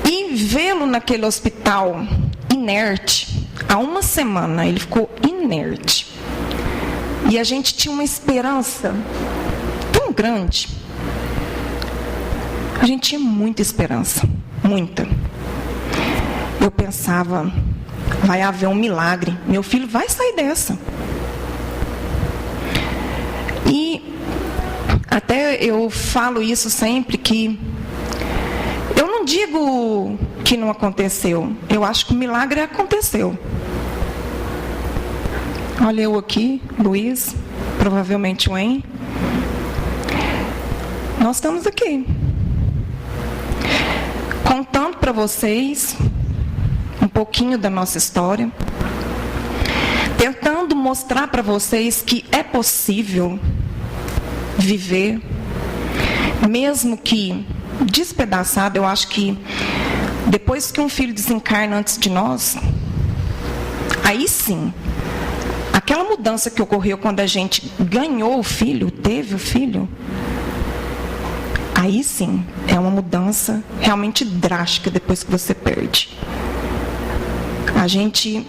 Speaker 6: E vê-lo naquele hospital inerte, há 1 semana ele ficou inerte. E a gente tinha uma esperança tão grande. A gente tinha muita esperança, muita. Eu pensava, vai haver um milagre, meu filho vai sair dessa. E até eu falo isso sempre, que eu não digo que não aconteceu, eu acho que o milagre aconteceu. Olha eu aqui, Luiz, provavelmente o Henry. Nós estamos aqui, contando para vocês um pouquinho da nossa história, tentando mostrar para vocês que é possível viver, mesmo que despedaçado. Eu acho que depois que um filho desencarna antes de nós, aí sim, aquela mudança que ocorreu quando a gente ganhou o filho, teve o filho, aí sim, é uma mudança realmente drástica depois que você perde. A gente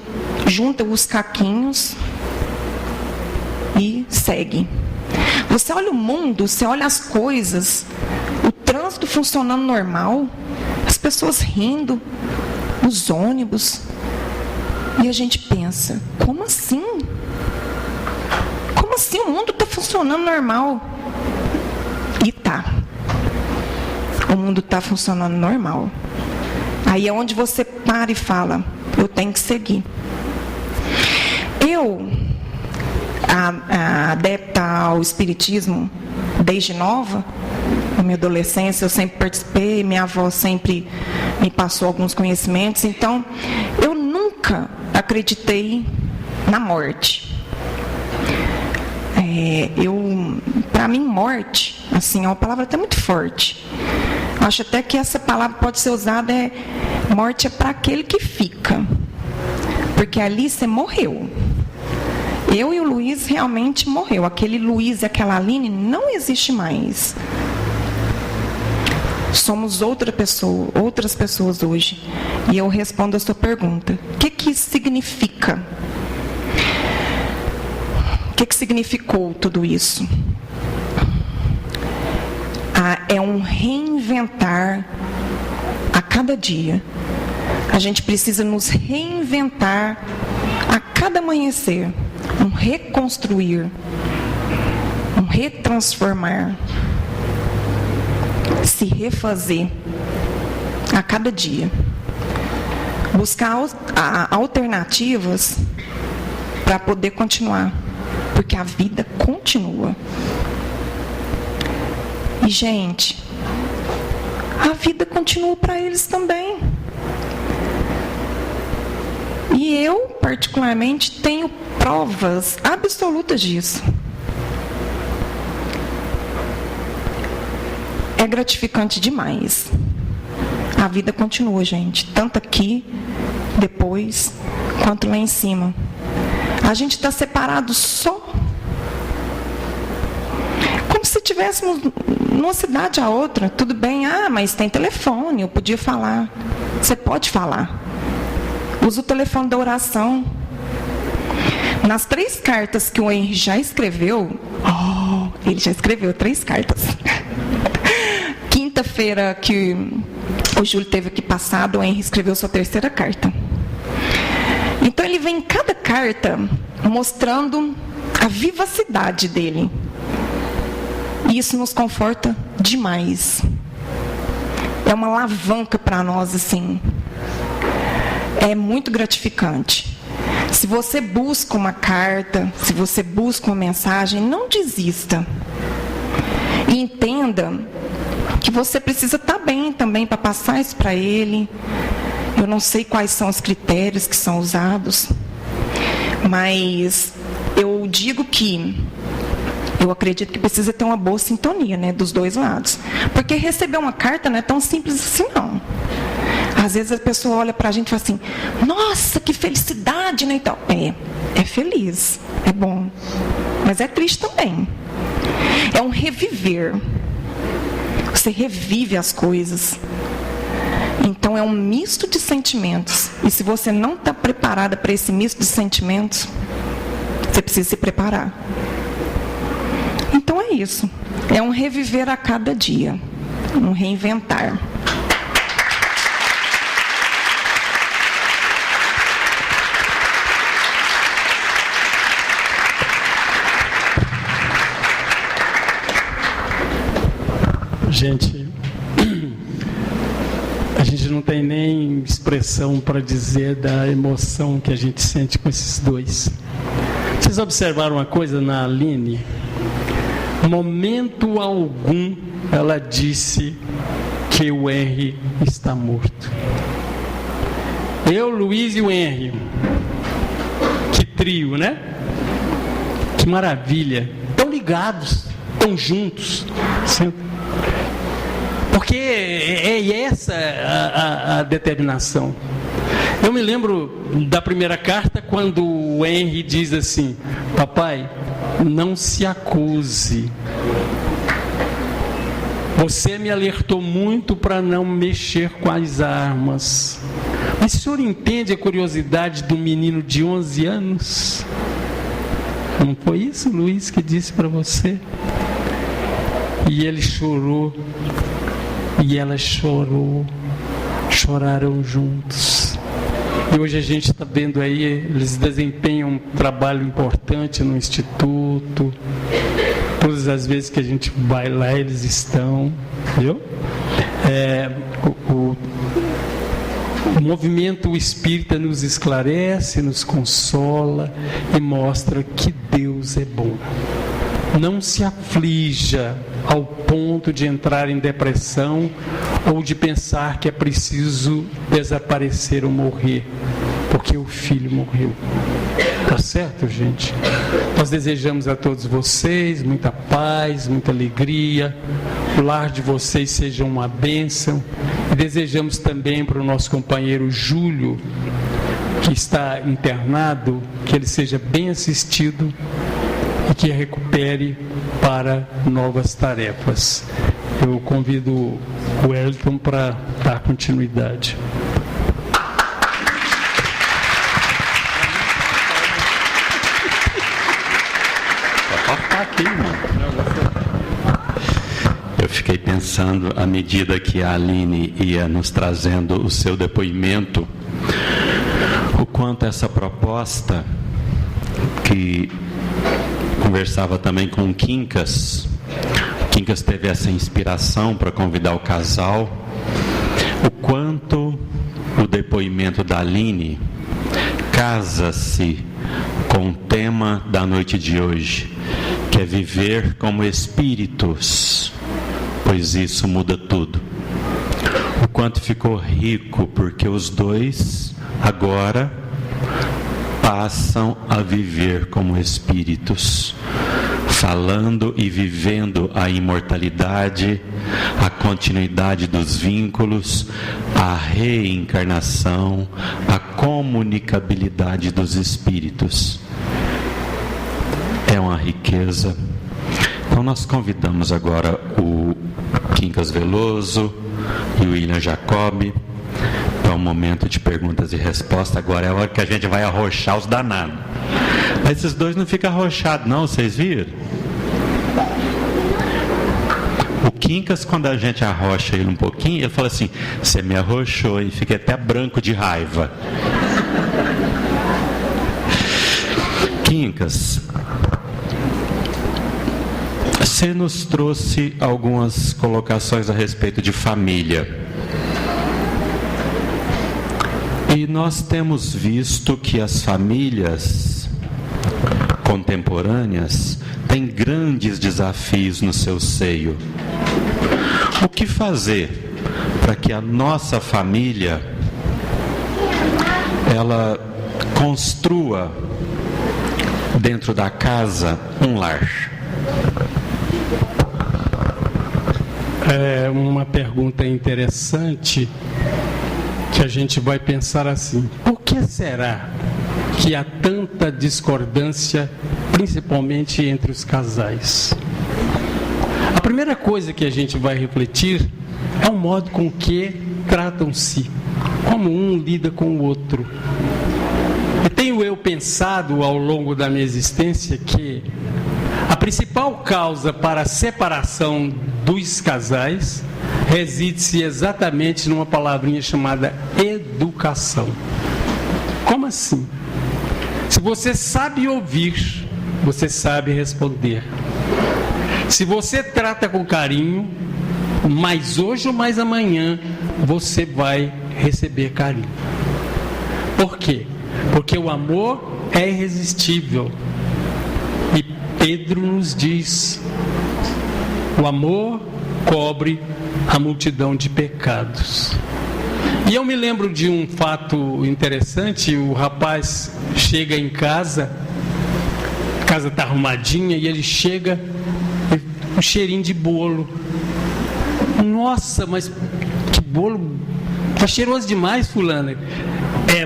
Speaker 6: junta os caquinhos e segue. Você olha o mundo, você olha as coisas, o trânsito funcionando normal, as pessoas rindo, os ônibus, e a gente pensa, como assim? Como assim o mundo está funcionando normal? E tá. O mundo está funcionando normal. Aí é onde você para e fala, eu tenho que seguir. Eu, adepta ao espiritismo desde nova, na minha adolescência eu sempre participei, minha avó sempre me passou alguns conhecimentos, então eu nunca acreditei na morte. Para mim, morte, assim, é uma palavra até muito forte. Acho até que essa palavra pode ser usada, morte é para aquele que fica. Porque ali você morreu. Eu e o Luiz realmente morreu. Aquele Luiz e aquela Aline não existe mais. Somos outras pessoas hoje. E eu respondo a sua pergunta. O que isso significa? O que significou tudo isso? É um reinventar a cada dia. A gente precisa nos reinventar a cada amanhecer. Um reconstruir. Um retransformar. Se refazer a cada dia. Buscar alternativas para poder continuar. Porque a vida continua. E, gente, a vida continua para eles também. E eu, particularmente, tenho provas absolutas disso. É gratificante demais. A vida continua, gente. Tanto aqui, depois, quanto lá em cima. A gente está separado só. Como se estivéssemos numa cidade a outra. Tudo bem, mas tem telefone, eu podia falar. Você pode falar. Usa o telefone da oração. Nas 3 cartas que o Henry já escreveu, ele já escreveu 3 cartas. Quinta-feira que o Júlio teve aqui passado, o Henry escreveu sua 3ª carta. Então ele vem em cada carta mostrando a vivacidade dele. E isso nos conforta demais. É uma alavanca para nós, assim. É muito gratificante. Se você busca uma carta, se você busca uma mensagem, não desista. E entenda que você precisa estar bem também para passar isso para ele. Eu não sei quais são os critérios que são usados, mas eu digo que eu acredito que precisa ter uma boa sintonia, né, dos dois lados. Porque receber uma carta não é tão simples assim, não. Às vezes a pessoa olha para a gente e fala assim, nossa, que felicidade, né? Então, é feliz, é bom, mas é triste também. É um reviver. Você revive as coisas. Então é um misto de sentimentos. E se você não está preparada para esse misto de sentimentos, você precisa se preparar. Então é isso. É um reviver a cada dia. Um reinventar.
Speaker 5: Gente, a gente não tem nem expressão para dizer da emoção que a gente sente com esses dois. Vocês observaram uma coisa na Aline? Momento algum ela disse que o Henry está morto. Eu, Luiz e o Henry. Que trio, né? Que maravilha. Tão ligados, tão juntos. Porque é essa a determinação. Eu me lembro da primeira carta, quando o Henry diz assim, papai, não se acuse. Você me alertou muito para não mexer com as armas. Mas o senhor entende a curiosidade do menino de 11 anos? Não foi isso, Luiz, que disse para você? E ele chorou. E ela chorou. Choraram juntos. E hoje a gente está vendo aí, eles desempenham um trabalho importante no Instituto. Todas as vezes que a gente vai lá, eles estão. Viu? O movimento espírita nos esclarece, nos consola e mostra que Deus é bom. Não se aflija ao ponto de entrar em depressão ou de pensar que é preciso desaparecer ou morrer, porque o filho morreu. Tá certo, gente? Nós desejamos a todos vocês muita paz, muita alegria, o lar de vocês seja uma bênção, e desejamos também para o nosso companheiro Júlio que está internado, que ele seja bem assistido e que recupere para novas tarefas. Eu convido o Wellington para dar continuidade.
Speaker 3: Eu fiquei pensando, à medida que a Aline ia nos trazendo o seu depoimento, o quanto essa proposta, que conversava também com o Quincas teve essa inspiração para convidar o casal, o quanto o depoimento da Aline casa-se com o tema da noite de hoje, que é viver como espíritos, pois isso muda tudo. O quanto ficou rico, porque os dois agora passam a viver como espíritos, falando e vivendo a imortalidade, a continuidade dos vínculos, a reencarnação, a comunicabilidade dos espíritos. É uma riqueza. Então nós convidamos agora o Quincas Veloso e o William Jacob para um momento de perguntas e respostas. Agora é a hora que a gente vai arrochar os danados. Mas esses dois não ficam arrochados não, vocês viram? O Quincas, quando a gente arrocha ele um pouquinho, ele fala assim: você me arrochou, e fiquei até branco de raiva. Quincas, você nos trouxe algumas colocações a respeito de família. E nós temos visto que as famílias contemporâneas têm grandes desafios no seu seio. O que fazer para que a nossa família ela construa dentro da casa um lar?
Speaker 5: É uma pergunta interessante, que a gente vai pensar assim: por que será que há tanta discordância, principalmente entre os casais? A primeira coisa que a gente vai refletir é o modo com que tratam-se, como um lida com o outro. E tenho eu pensado ao longo da minha existência que a principal causa para a separação dos casais reside-se exatamente numa palavrinha chamada educação. Como assim? Se você sabe ouvir, você sabe responder. Se você trata com carinho, mais hoje ou mais amanhã, você vai receber carinho. Por quê? Porque o amor é irresistível. E Pedro nos diz: o amor cobre a multidão de pecados. E eu me lembro de um fato interessante. O rapaz chega em casa, a casa está arrumadinha, e ele chega, um cheirinho de bolo. Nossa, mas que bolo, tá cheiroso demais, fulano.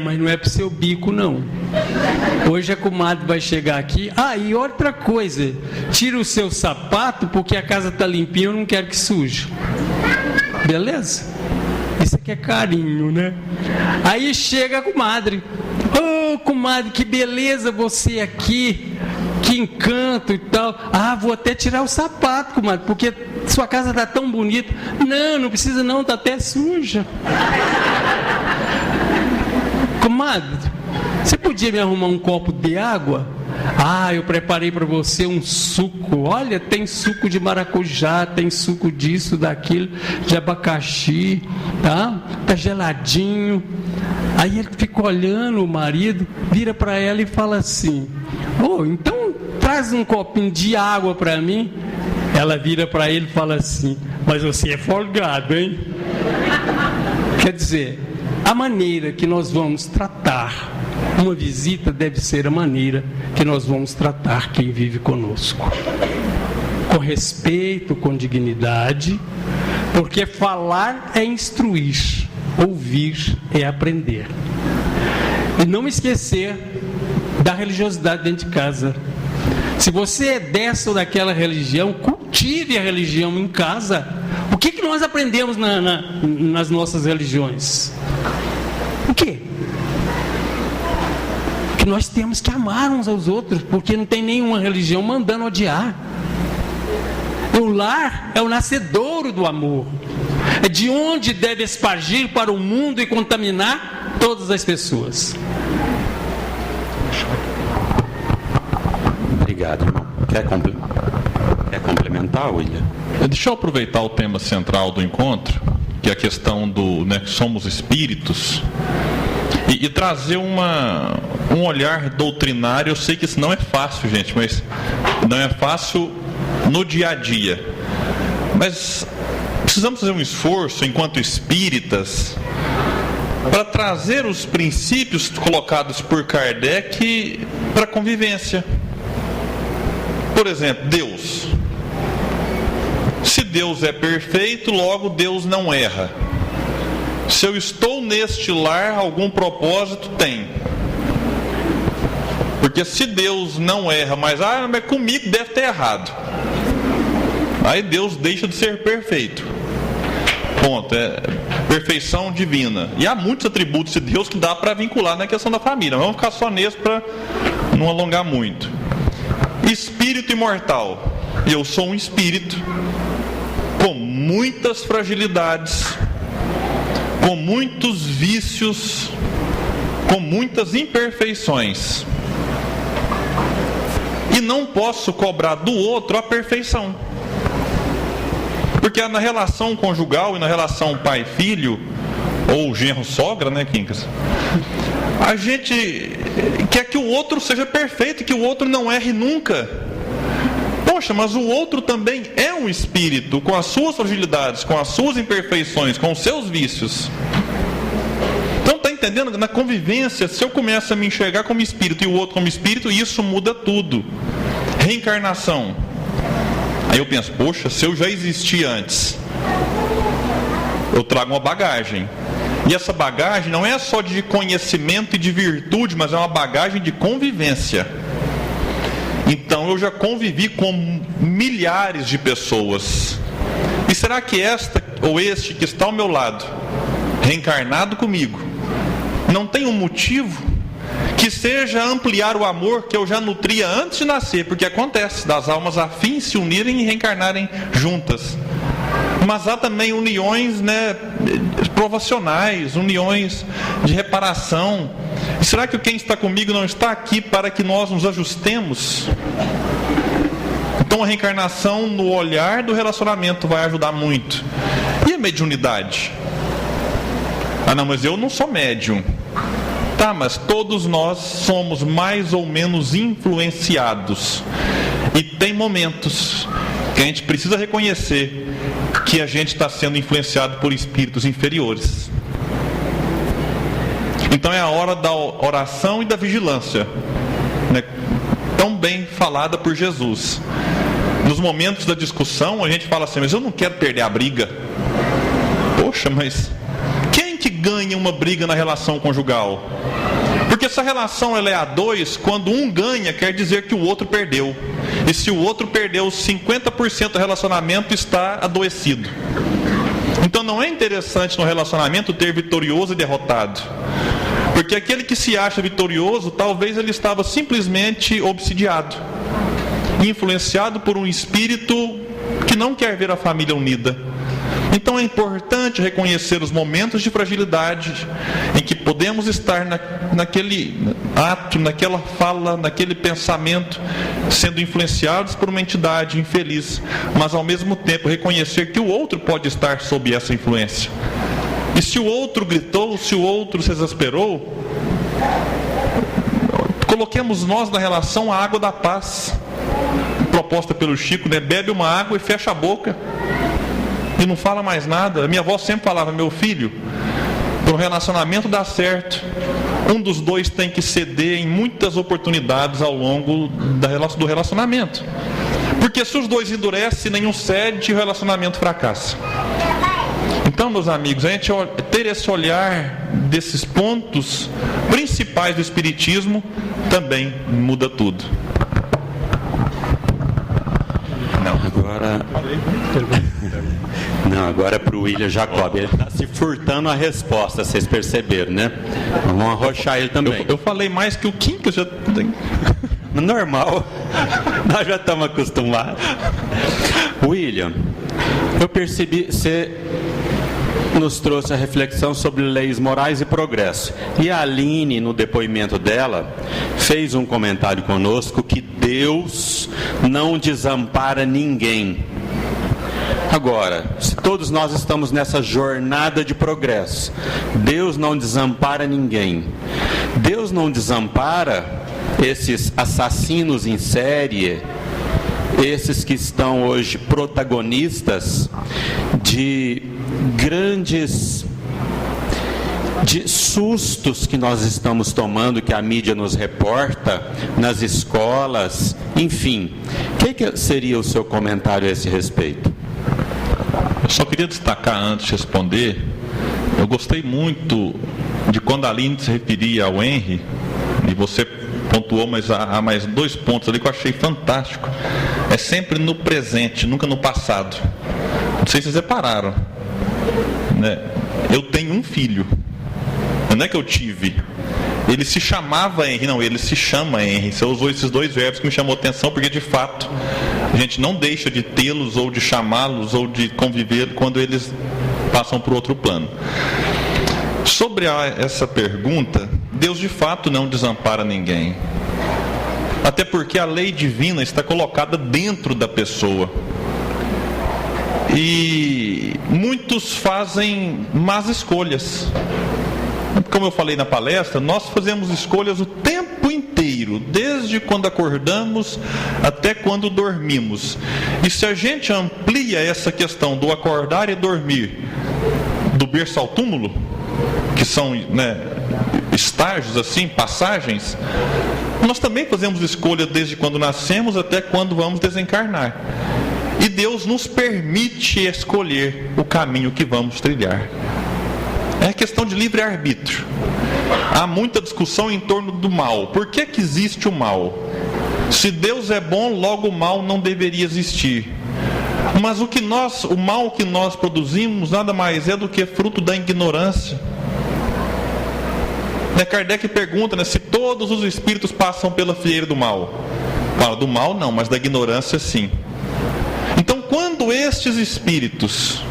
Speaker 5: Mas não é pro seu bico, não. Hoje a comadre vai chegar aqui. E outra coisa, tira o seu sapato, porque a casa tá limpinha, eu não quero que suje. Beleza? Isso aqui é carinho, né? Aí chega a comadre: comadre, que beleza você aqui, que encanto e tal. Vou até tirar o sapato, comadre, porque sua casa está tão bonita. Não precisa não, está até suja. Comadre, você podia me arrumar um copo de água? Eu preparei para você um suco. Olha, tem suco de maracujá, tem suco disso, daquilo, de abacaxi, tá geladinho. Aí ele fica olhando o marido, vira para ela e fala assim: então traz um copinho de água para mim. Ela vira para ele e fala assim: mas você é folgado, hein? Quer dizer, a maneira que nós vamos tratar uma visita deve ser a maneira que nós vamos tratar quem vive conosco. Com respeito, com dignidade, porque falar é instruir, ouvir é aprender. E não esquecer da religiosidade dentro de casa. Se você é dessa ou daquela religião, cultive a religião em casa. O que nós aprendemos nas nossas religiões? O quê? Que nós temos que amar uns aos outros, porque não tem nenhuma religião mandando odiar. O lar é o nascedouro do amor. É de onde deve espargir para o mundo e contaminar todas as pessoas.
Speaker 3: Obrigado, irmão. Quer complementar, William?
Speaker 4: Deixa eu aproveitar o tema central do encontro, que é a questão do, que somos espíritos, e trazer um olhar doutrinário. Eu sei que isso não é fácil, gente, mas não é fácil no dia a dia. Mas precisamos fazer um esforço, enquanto espíritas, para trazer os princípios colocados por Kardec para a convivência. Por exemplo, Deus. Se Deus é perfeito, logo Deus não erra. Se eu estou neste lar, algum propósito tem. Porque se Deus não erra, mas comigo deve ter errado. Aí Deus deixa de ser perfeito. Ponto. É perfeição divina. E há muitos atributos de Deus que dá para vincular na questão da família. Vamos ficar só nesse para não alongar muito. Espírito imortal. Eu sou um espírito com muitas fragilidades, com muitos vícios, com muitas imperfeições. E não posso cobrar do outro a perfeição. Porque na relação conjugal e na relação pai-filho, ou genro-sogra, Quincas? A gente quer que o outro seja perfeito, que o outro não erre nunca. Poxa, mas o outro também é um espírito, com as suas fragilidades, com as suas imperfeições, com os seus vícios. Então está entendendo? Na convivência, se eu começo a me enxergar como espírito e o outro como espírito, isso muda tudo. Reencarnação. Aí eu penso, poxa, se eu já existi antes, eu trago uma bagagem. E essa bagagem não é só de conhecimento e de virtude, mas é uma bagagem de convivência. Então eu já convivi com milhares de pessoas. E será que esta ou este que está ao meu lado, reencarnado comigo, não tem um motivo que seja ampliar o amor que eu já nutria antes de nascer? Porque acontece das almas afins se unirem e reencarnarem juntas. Mas há também uniões provacionais, uniões de reparação. E será que quem está comigo não está aqui para que nós nos ajustemos? Então a reencarnação no olhar do relacionamento vai ajudar muito. E a mediunidade? Não, mas eu não sou médium. Tá, mas todos nós somos mais ou menos influenciados. E tem momentos que a gente precisa reconhecer que a gente está sendo influenciado por espíritos inferiores. Então é a hora da oração e da vigilância, tão bem falada por Jesus. Nos momentos da discussão a gente fala assim, mas eu não quero perder a briga. Poxa, mas quem que ganha uma briga na relação conjugal? Porque essa relação ela é a dois, quando um ganha quer dizer que o outro perdeu. E se o outro perdeu, 50% do relacionamento está adoecido. Então não é interessante no relacionamento ter vitorioso e derrotado. Porque aquele que se acha vitorioso, talvez ele estava simplesmente obsidiado, influenciado por um espírito que não quer ver a família unida. Então é importante reconhecer os momentos de fragilidade em que podemos estar naquele ato, naquela fala, naquele pensamento, sendo influenciados por uma entidade infeliz, mas ao mesmo tempo reconhecer que o outro pode estar sob essa influência. E se o outro gritou, se o outro se exasperou, coloquemos nós na relação a água da paz, proposta pelo Chico, bebe uma água e fecha a boca. E não fala mais nada. A minha avó sempre falava, meu filho, para o relacionamento dar certo, um dos dois tem que ceder em muitas oportunidades ao longo do relacionamento. Porque se os dois endurecem, nenhum cede e o relacionamento fracassa. Então, meus amigos, a gente ter esse olhar desses pontos principais do Espiritismo também muda tudo.
Speaker 3: Agora é para o William Jacob. Ele está se furtando a resposta, vocês perceberam, né? Vamos arrochar ele também.
Speaker 4: Eu falei mais que o Quincas já tem.
Speaker 3: Normal, nós já estamos acostumados. William, eu percebi, você nos trouxe a reflexão sobre leis morais e progresso. E a Aline, no depoimento dela, fez um comentário conosco que Deus não desampara ninguém. Agora, se todos nós estamos nessa jornada de progresso, Deus não desampara ninguém. Deus não desampara esses assassinos em série, esses que estão hoje protagonistas de grandes sustos que nós estamos tomando, que a mídia nos reporta, nas escolas, enfim. O que seria o seu comentário a esse respeito?
Speaker 4: Eu só queria destacar antes de responder, eu gostei muito de quando a Aline se referia ao Henry, e você pontuou, mas há mais 2 pontos ali que eu achei fantástico. É sempre no presente, nunca no passado. Não sei se vocês repararam, né? Eu tenho um filho, não é que eu tive. Ele se chamava Henry, não, ele se chama Henry. Você usou esses 2 verbos que me chamou a atenção, porque de fato a gente não deixa de tê-los, ou de chamá-los, ou de conviver quando eles passam para o outro plano. Sobre essa pergunta, Deus de fato não desampara ninguém. Até porque a lei divina está colocada dentro da pessoa. E muitos fazem más escolhas. Como eu falei na palestra, nós fazemos escolhas o tempo inteiro, desde quando acordamos até quando dormimos. E se a gente amplia essa questão do acordar e dormir, do berço ao túmulo, que são, né, estágios assim, passagens, nós também fazemos escolha desde quando nascemos até quando vamos desencarnar. E Deus nos permite escolher o caminho que vamos trilhar. É questão de livre-arbítrio. Há muita discussão em torno do mal. Por que existe o mal? Se Deus é bom, logo o mal não deveria existir. Mas o mal que nós produzimos nada mais é do que fruto da ignorância. Kardec pergunta, né, se todos os espíritos passam pela fieira do mal. Fala, do mal não, mas da ignorância sim. Então, quando estes espíritos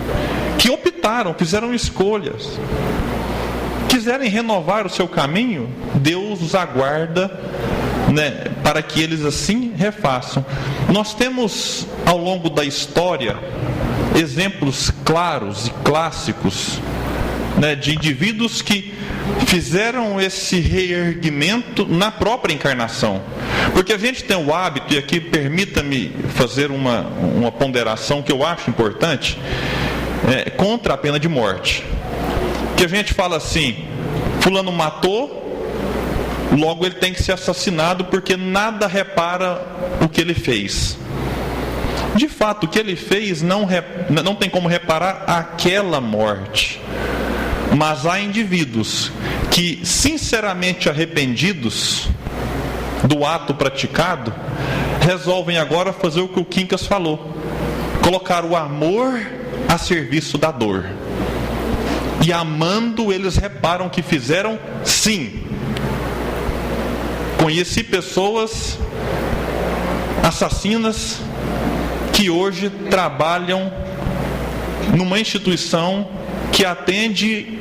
Speaker 4: que optaram, fizeram escolhas, quiserem renovar o seu caminho, Deus os aguarda, né, para que eles assim refaçam. Nós temos ao longo da história exemplos claros e clássicos, né, de indivíduos que fizeram esse reerguimento na própria encarnação. Porque a gente tem o hábito, e aqui permita-me fazer uma ponderação que eu acho importante, contra a pena de morte. Que a gente fala assim, fulano matou, logo ele tem que ser assassinado porque nada repara o que ele fez. De fato, o que ele fez não tem como reparar aquela morte. Mas há indivíduos que, sinceramente arrependidos do ato praticado, resolvem agora fazer o que o Quincas falou: colocar o amor a serviço da dor. E amando, eles reparam que fizeram sim. Conheci pessoas assassinas que hoje trabalham numa instituição que atende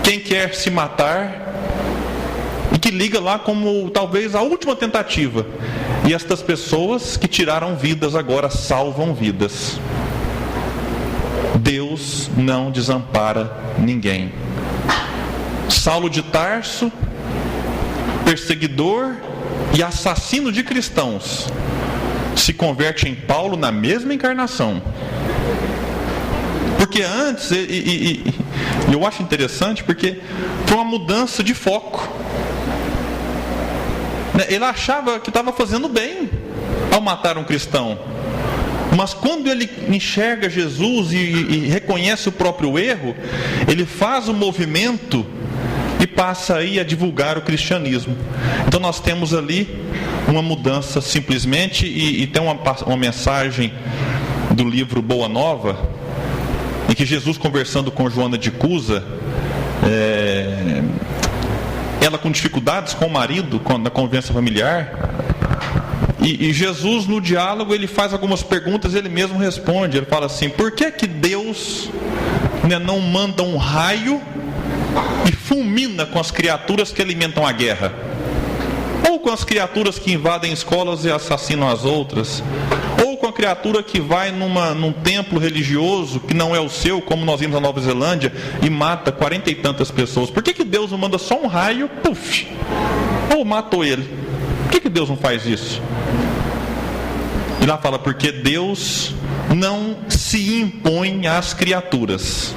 Speaker 4: quem quer se matar e que liga lá como talvez a última tentativa. E estas pessoas que tiraram vidas agora salvam vidas. Deus não desampara ninguém. Saulo de Tarso, perseguidor e assassino de cristãos, se converte em Paulo na mesma encarnação. Porque antes, eu acho interessante, porque foi uma mudança de foco. Ele achava que estava fazendo bem ao matar um cristão. Mas quando ele enxerga Jesus e reconhece o próprio erro, ele faz o movimento e passa aí a divulgar o cristianismo. Então nós temos ali uma mudança simplesmente, e tem uma mensagem do livro Boa Nova, em que Jesus, conversando com Joana de Cusa, ela com dificuldades com o marido, na convivência familiar, e Jesus, no diálogo, ele faz algumas perguntas e ele mesmo responde. Ele fala assim: por que Deus não manda um raio e fulmina com as criaturas que alimentam a guerra? Ou com as criaturas que invadem escolas e assassinam as outras? Ou com a criatura que vai num templo religioso que não é o seu, como nós vimos na Nova Zelândia, e mata 40 e tantas pessoas? Por que Deus não manda só um raio, puf, ou matou ele? Por que Deus não faz isso? E lá fala: porque Deus não se impõe às criaturas.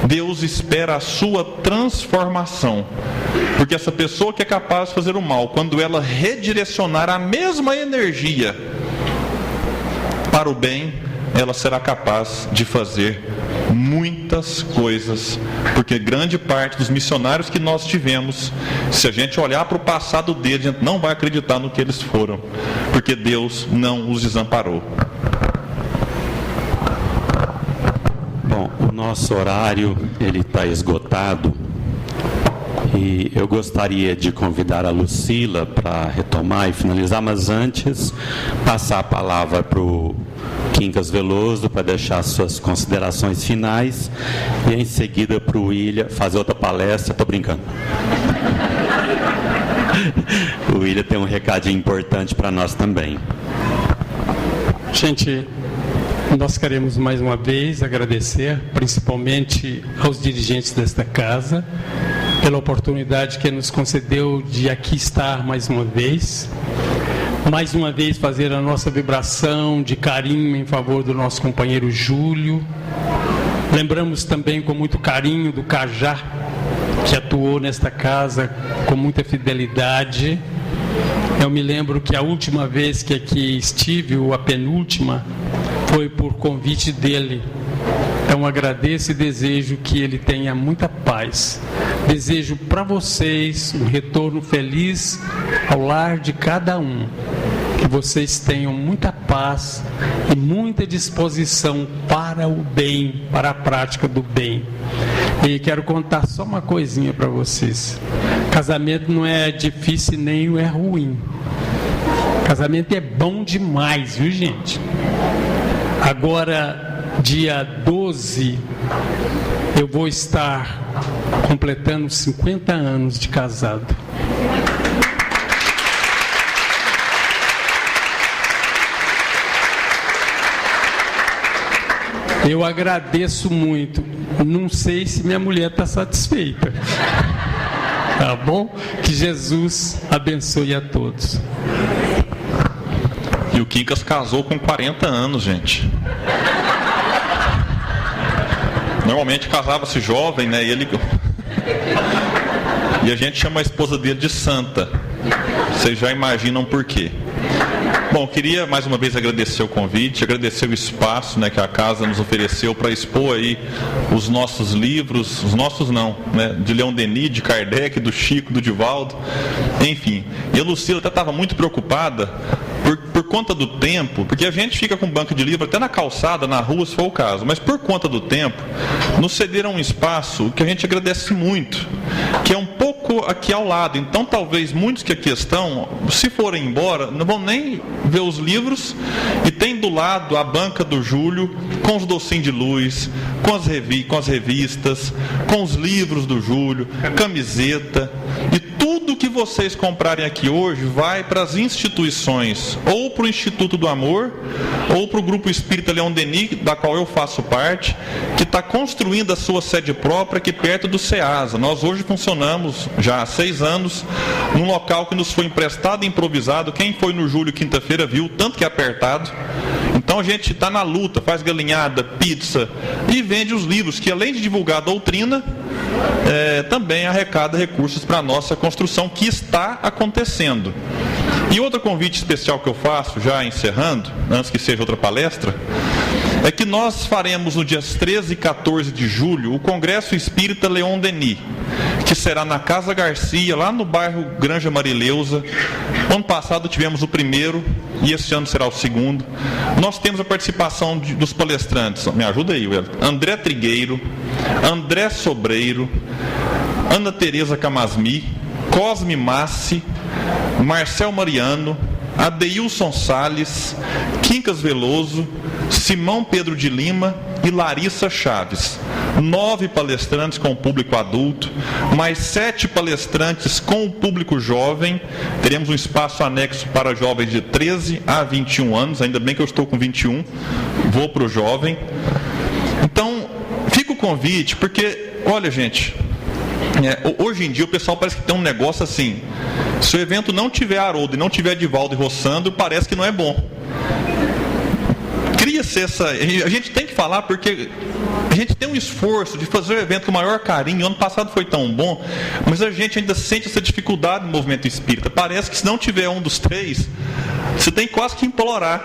Speaker 4: Deus espera a sua transformação. Porque essa pessoa que é capaz de fazer o mal, quando ela redirecionar a mesma energia para o bem, ela será capaz de fazer muitas coisas. Porque grande parte dos missionários que nós tivemos, se a gente olhar para o passado deles, a gente não vai acreditar no que eles foram, porque Deus não os desamparou.
Speaker 3: Bom, o nosso horário ele está esgotado, e eu gostaria de convidar a Lucila para retomar e finalizar, mas antes passar a palavra para o Quincas Veloso para deixar suas considerações finais, e em seguida para o William fazer outra palestra. Estou brincando. O William tem um recadinho importante para nós também.
Speaker 5: Gente, nós queremos mais uma vez agradecer, principalmente aos dirigentes desta casa, pela oportunidade que nos concedeu de aqui estar mais uma vez fazer a nossa vibração de carinho em favor do nosso companheiro Júlio. Lembramos também com muito carinho do Cajá, que atuou nesta casa com muita fidelidade. Eu me lembro que a última vez que aqui estive, ou a penúltima, foi por convite dele. Então agradeço e desejo que ele tenha muita paz. Desejo para vocês um retorno feliz ao lar de cada um. Que vocês tenham muita paz e muita disposição para o bem, para a prática do bem. E quero contar só uma coisinha para vocês. Casamento não é difícil nem é ruim. Casamento é bom demais, viu, gente? Agora, dia 12, eu vou estar completando 50 anos de casado. Eu agradeço muito. Não sei se minha mulher está satisfeita. Tá bom? Que Jesus abençoe a todos.
Speaker 4: E o Quincas casou com 40 anos, gente. Normalmente casava-se jovem, né? E a gente chama a esposa dele de Santa. Vocês já imaginam por quê. Bom, queria mais uma vez agradecer o convite, agradecer o espaço, né, que a casa nos ofereceu para expor aí os nossos livros, os nossos não, né, de Leon Denis, de Kardec, do Chico, do Divaldo, enfim. E a Lucila até estava muito preocupada por conta do tempo, porque a gente fica com banca de livro até na calçada, na rua, se for o caso, mas por conta do tempo, nos cederam um espaço que a gente agradece muito, que é um pouco aqui ao lado. Então talvez muitos que aqui estão, se forem embora, não vão nem ver os livros, e tem do lado a banca do Júlio, com os docinhos de luz, com as revistas, com os livros do Júlio, camiseta, e tudo que vocês comprarem aqui hoje vai para as instituições, ou para o Instituto do Amor, ou para o Grupo Espírita Leon Denis, da qual eu faço parte, que está construindo a sua sede própria aqui perto do SEASA. Nós hoje funcionamos já há 6 anos num local que nos foi emprestado e improvisado. Quem foi no Júlio quinta-feira viu tanto que é apertado. Então a gente está na luta, faz galinhada, pizza e vende os livros, que além de divulgar a doutrina, também arrecada recursos para a nossa construção, que está acontecendo. E outro convite especial que eu faço, já encerrando, antes que seja outra palestra, é que nós faremos no dias 13 e 14 de julho o Congresso Espírita Leon Denis, que será na Casa Garcia, lá no bairro Granja Marileusa. Ano passado tivemos o primeiro e este ano será o segundo. Nós temos a participação dos palestrantes, me ajuda aí, Wellington, André Trigueiro, André Sobreiro, Ana Tereza Camasmi, Cosme Massi, Marcel Mariano, Adeilson Salles, Quincas Veloso, Simão Pedro de Lima e Larissa Chaves. 9 palestrantes com o público adulto, mais 7 palestrantes com o público jovem. Teremos um espaço anexo para jovens de 13 a 21 anos, ainda bem que eu estou com 21, vou para o jovem. Então, fica o convite, porque, olha gente, hoje em dia o pessoal parece que tem um negócio assim, se o evento não tiver Haroldo e não tiver Divaldo e Rossandro, parece que não é bom. Cria-se essa... A gente tem que falar porque a gente tem um esforço de fazer o evento com o maior carinho. O ano passado foi tão bom, mas a gente ainda sente essa dificuldade no movimento espírita. Parece que se não tiver um dos 3, você tem quase que implorar.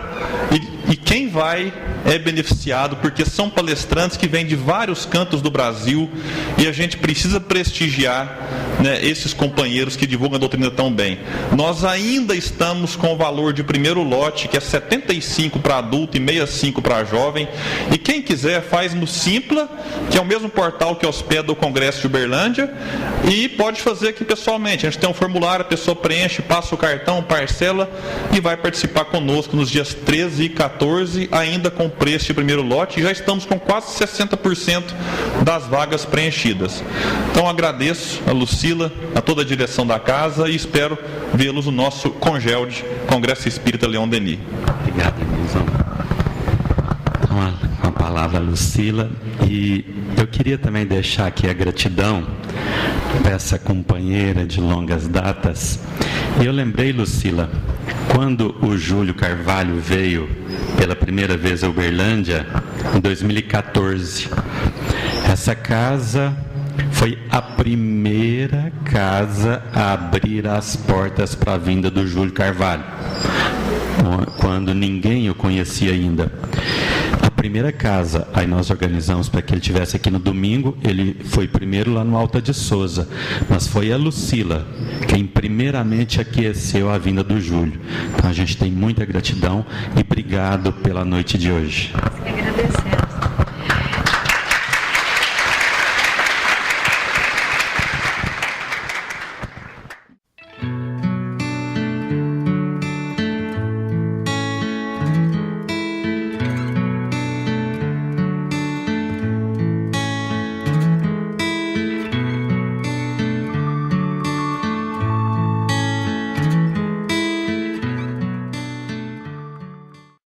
Speaker 4: E quem vai é beneficiado, porque são palestrantes que vêm de vários cantos do Brasil e a gente precisa prestigiar, né, esses companheiros que divulgam a doutrina tão bem. Nós ainda estamos com o valor de primeiro lote, que é 75 para adulto e 65 para jovem. E quem quiser faz no Simpla, que é o mesmo portal que hospeda o Congresso de Uberlândia, e pode fazer aqui pessoalmente. A gente tem um formulário, a pessoa preenche, passa o cartão, parcela e vai participar conosco nos dias 13 e 14, ainda com preço de primeiro lote. Já estamos com quase 60% das vagas preenchidas. Então agradeço a Lucila, a toda a direção da casa e espero vê-los no nosso CONGELD, Congresso Espírita Leon Denis.
Speaker 3: Obrigado, irmãozão. Com a palavra, Lucila. E eu queria também deixar aqui a gratidão para essa companheira de longas datas. E eu lembrei, Lucila, quando o Júlio Carvalho veio pela primeira vez a Uberlândia, em 2014, essa casa foi a primeira casa a abrir as portas para a vinda do Júlio Carvalho, quando ninguém o conhecia ainda. A primeira casa, aí nós organizamos para que ele estivesse aqui no domingo. Ele foi primeiro lá no Alta de Souza, mas foi a Lucila quem primeiramente aqueceu a vinda do Júlio. Então a gente tem muita gratidão e obrigado pela noite de hoje.